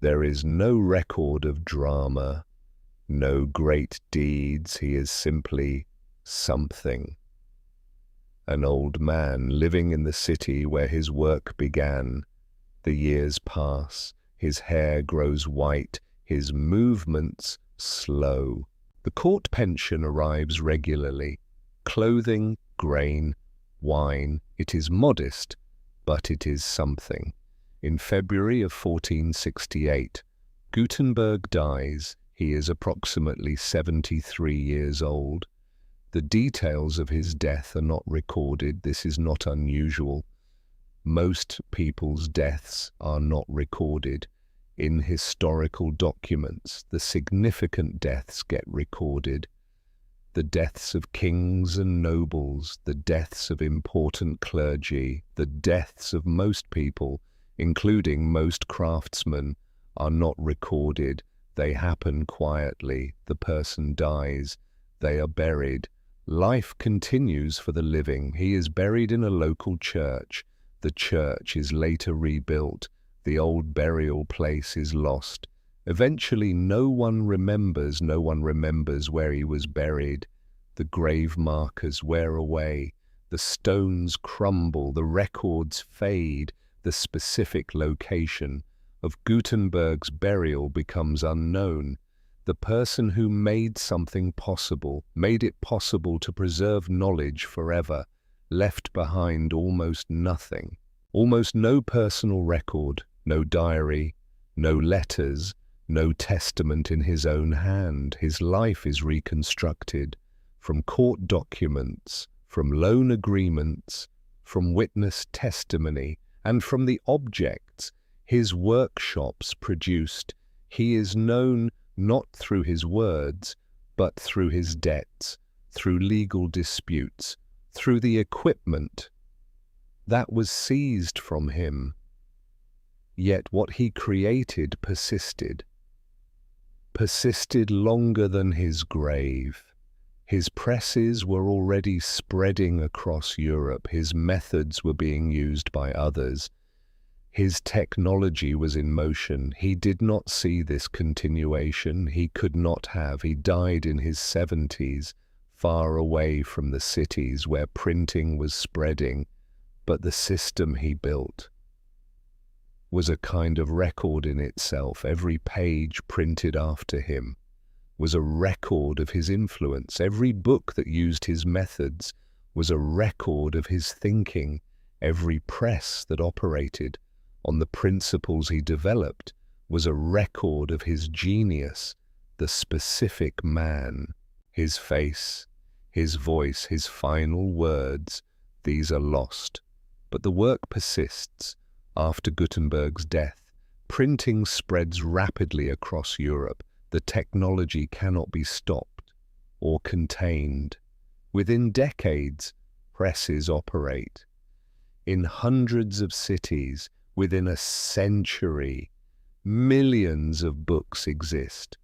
[SPEAKER 1] There is no record of drama, no great deeds. He is simply something. An old man living in the city where his work began. The years pass, his hair grows white, his movements slow. The court pension arrives regularly. Clothing, grain, wine. It is modest, but it is something. In February of 1468, Gutenberg dies. He is approximately 73 years old. The details of his death are not recorded. This is not unusual. Most people's deaths are not recorded. In historical documents, the significant deaths get recorded. The deaths of kings and nobles, the deaths of important clergy, the deaths of most people, including most craftsmen, are not recorded. They happen quietly. The person dies. They are buried. Life continues for the living. He is buried in a local church. The church is later rebuilt. The old burial place is lost. Eventually, no one remembers where he was buried. The grave markers wear away. The stones crumble. The records fade. The specific location of Gutenberg's burial becomes unknown. The person who made something possible, made it possible to preserve knowledge forever, left behind almost nothing. Almost no personal record, no diary, no letters, no testament in his own hand. His life is reconstructed from court documents, from loan agreements, from witness testimony, and from the objects his workshops produced. He is known not through his words, but through his debts, through legal disputes, through the equipment that was seized from him. Yet what he created persisted longer than his grave. His presses were already spreading across Europe. His methods were being used by others. His technology was in motion. He did not see this continuation. He could not have. He died in his 70s, far away from the cities where printing was spreading. But the system he built was a kind of record in itself. Every page printed after him was a record of his influence. Every book that used his methods was a record of his thinking. Every press that operated on the principles he developed was a record of his genius. the specific man, his face, his voice, his final words, these are lost. But the work persists. After Gutenberg's death, printing spreads rapidly across Europe. The technology cannot be stopped or contained. Within decades, presses operate. In hundreds of cities, within a century, millions of books exist,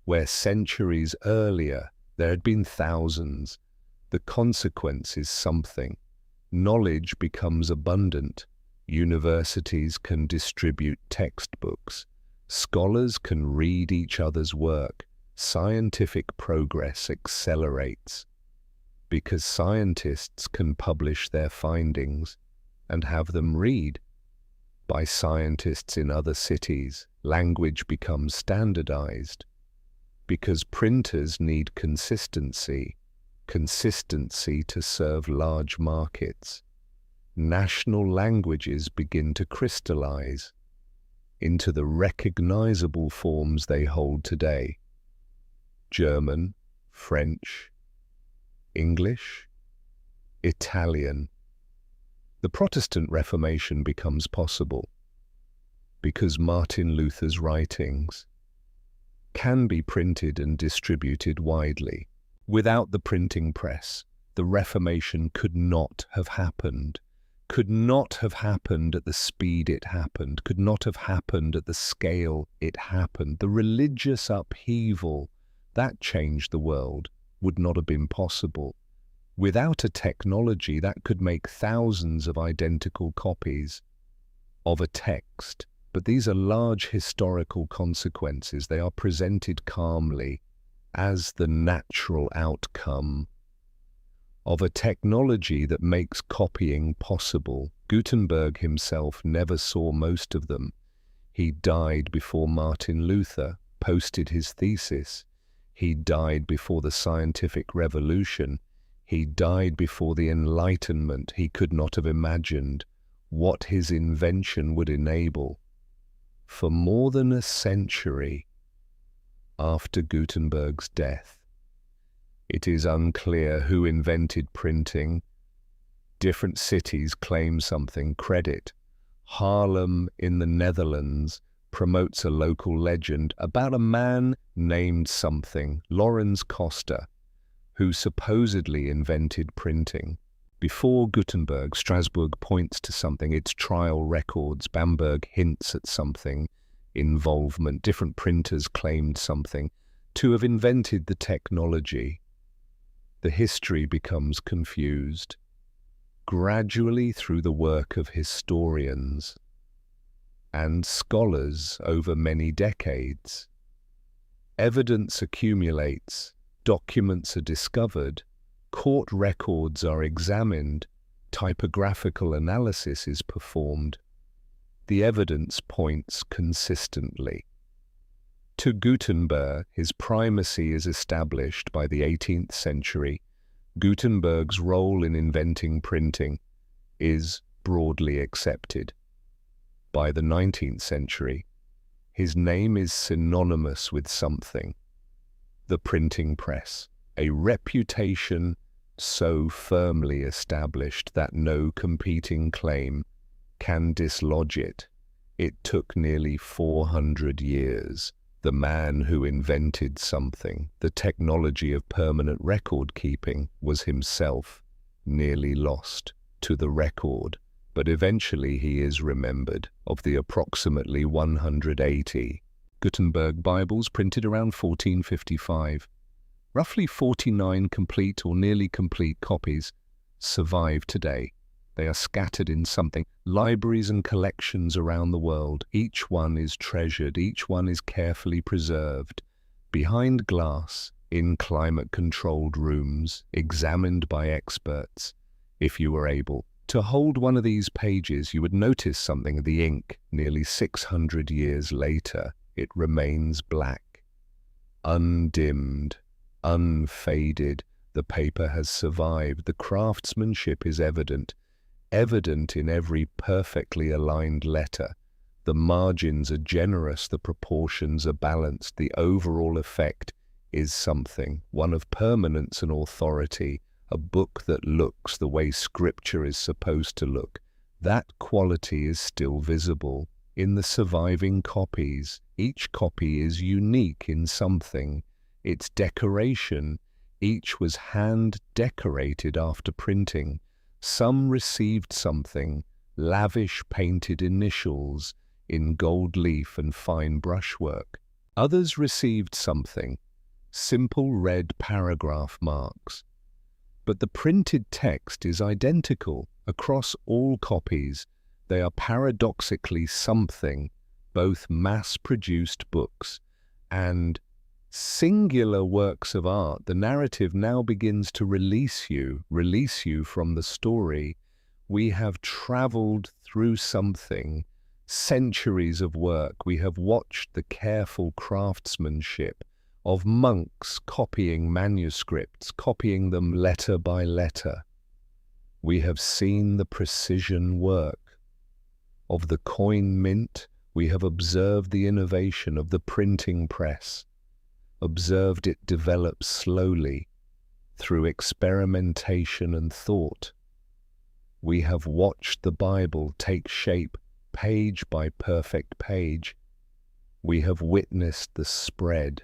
[SPEAKER 1] where centuries earlier there had been thousands. The consequence is something. Knowledge becomes abundant. Universities can distribute textbooks. Scholars can read each other's work. Scientific progress accelerates. Because scientists can publish their findings and have them read by scientists in other cities, language becomes standardized. Because printers need consistency to serve large markets, national languages begin to crystallize into the recognizable forms they hold today. German, French, English, Italian. The Protestant Reformation becomes possible because Martin Luther's writings can be printed and distributed widely. Without the printing press, the Reformation could not have happened, could not have happened at the speed it happened, could not have happened at the scale it happened. The religious upheaval that changed the world would not have been possible. Without a technology that could make thousands of identical copies of a text. But these are large historical consequences. They are presented calmly as the natural outcome of a technology that makes copying possible. Gutenberg himself never saw most of them. He died before Martin Luther posted his thesis. He died before the scientific revolution. He died before the Enlightenment. He could not have imagined what his invention would enable. For more than a century after Gutenberg's death, it is unclear who invented printing. Different cities claim something credit. Haarlem in the Netherlands promotes a local legend about a man named something, Lorenz Coster, who supposedly invented printing. Before Gutenberg, Strasbourg points to something, its trial records. Bamberg hints at something, involvement. Different printers claimed something, to have invented the technology. The history becomes confused, gradually through the work of historians and scholars over many decades. Evidence accumulates, documents are discovered, court records are examined, typographical analysis is performed. The evidence points consistently to Gutenberg. His primacy is established by the 18th century. Gutenberg's role in inventing printing is broadly accepted. By the 19th century, his name is synonymous with something: the printing press, a reputation so firmly established that no competing claim can dislodge it. It took nearly 400 years. The man who invented something, the technology of permanent record keeping, was himself nearly lost to the record, but eventually he is remembered. Of the approximately 180 Gutenberg Bibles printed around 1455, roughly 49 complete or nearly complete copies survive today. They are scattered in something, libraries and collections around the world. Each one is treasured, each one is carefully preserved, behind glass, in climate-controlled rooms, examined by experts. If you were able to hold one of these pages, you would notice something: the ink. Nearly 600 years later, it remains black, undimmed, unfaded. The paper has survived. The craftsmanship is evident in every perfectly aligned letter, The margins are generous, the proportions are balanced, the overall effect is something, one of permanence and authority, a book that looks the way scripture is supposed to look. That quality is still visible in the surviving copies. Each copy is unique in something. Its decoration, each was hand-decorated after printing. Some received something, lavish painted initials in gold leaf and fine brushwork. Others received something, simple red paragraph marks. But the printed text is identical across all copies. They are paradoxically something, both mass-produced books and singular works of art. The narrative now begins to release you from the story. We have traveled through something, centuries of work. We have watched the careful craftsmanship of monks copying manuscripts, copying them letter by letter. We have seen the precision work of the coin mint. We have observed the innovation of the printing press, observed it develop slowly through experimentation and thought. We have watched the Bible take shape page by perfect page. We have witnessed the spread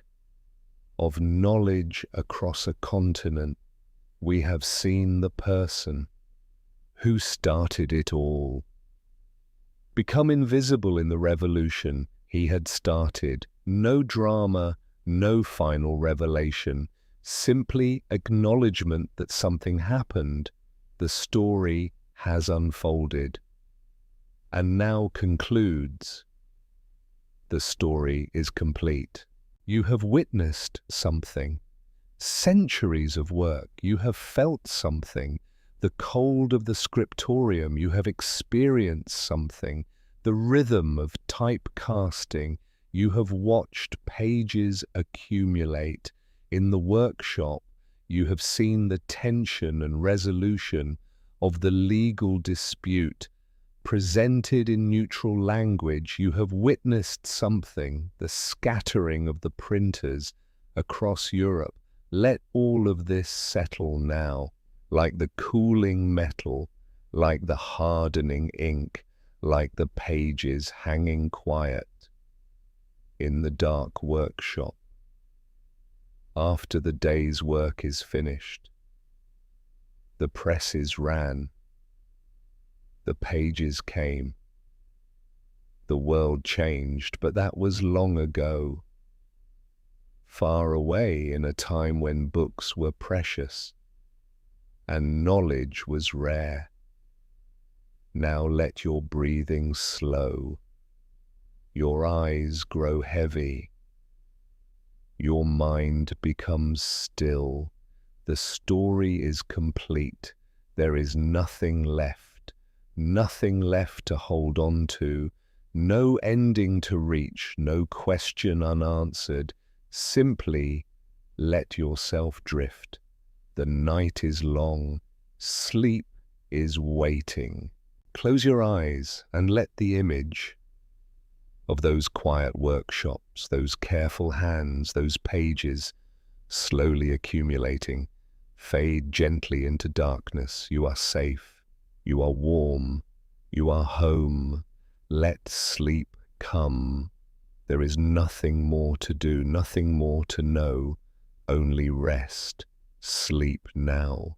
[SPEAKER 1] of knowledge across a continent. We have seen the person who started it all become invisible in the revolution he had started. No drama, no final revelation, simply acknowledgement that something happened. The story has unfolded and now concludes. The story is complete. You have witnessed something, centuries of work. You have felt something, the cold of the scriptorium. You have experienced something, the rhythm of typecasting. You have watched pages accumulate. In the workshop, you have seen the tension and resolution of the legal dispute presented in neutral language. You have witnessed something, the scattering of the printers across Europe. Let all of this settle now, like the cooling metal, like the hardening ink, like the pages hanging quiet in the dark workshop. After the day's work is finished, the presses ran, the pages came. The world changed, but that was long ago, far away in a time when books were precious and knowledge was rare. Now let your breathing slow, your eyes grow heavy, your mind becomes still. The story is complete. There is nothing left to hold on to, no ending to reach, no question unanswered. Simply let yourself drift. The night is long, sleep is waiting. Close your eyes and let the image of those quiet workshops, those careful hands, those pages slowly accumulating, fade gently into darkness. You are safe. You are warm. You are home. Let sleep come. There is nothing more to do, nothing more to know, only rest. Sleep now.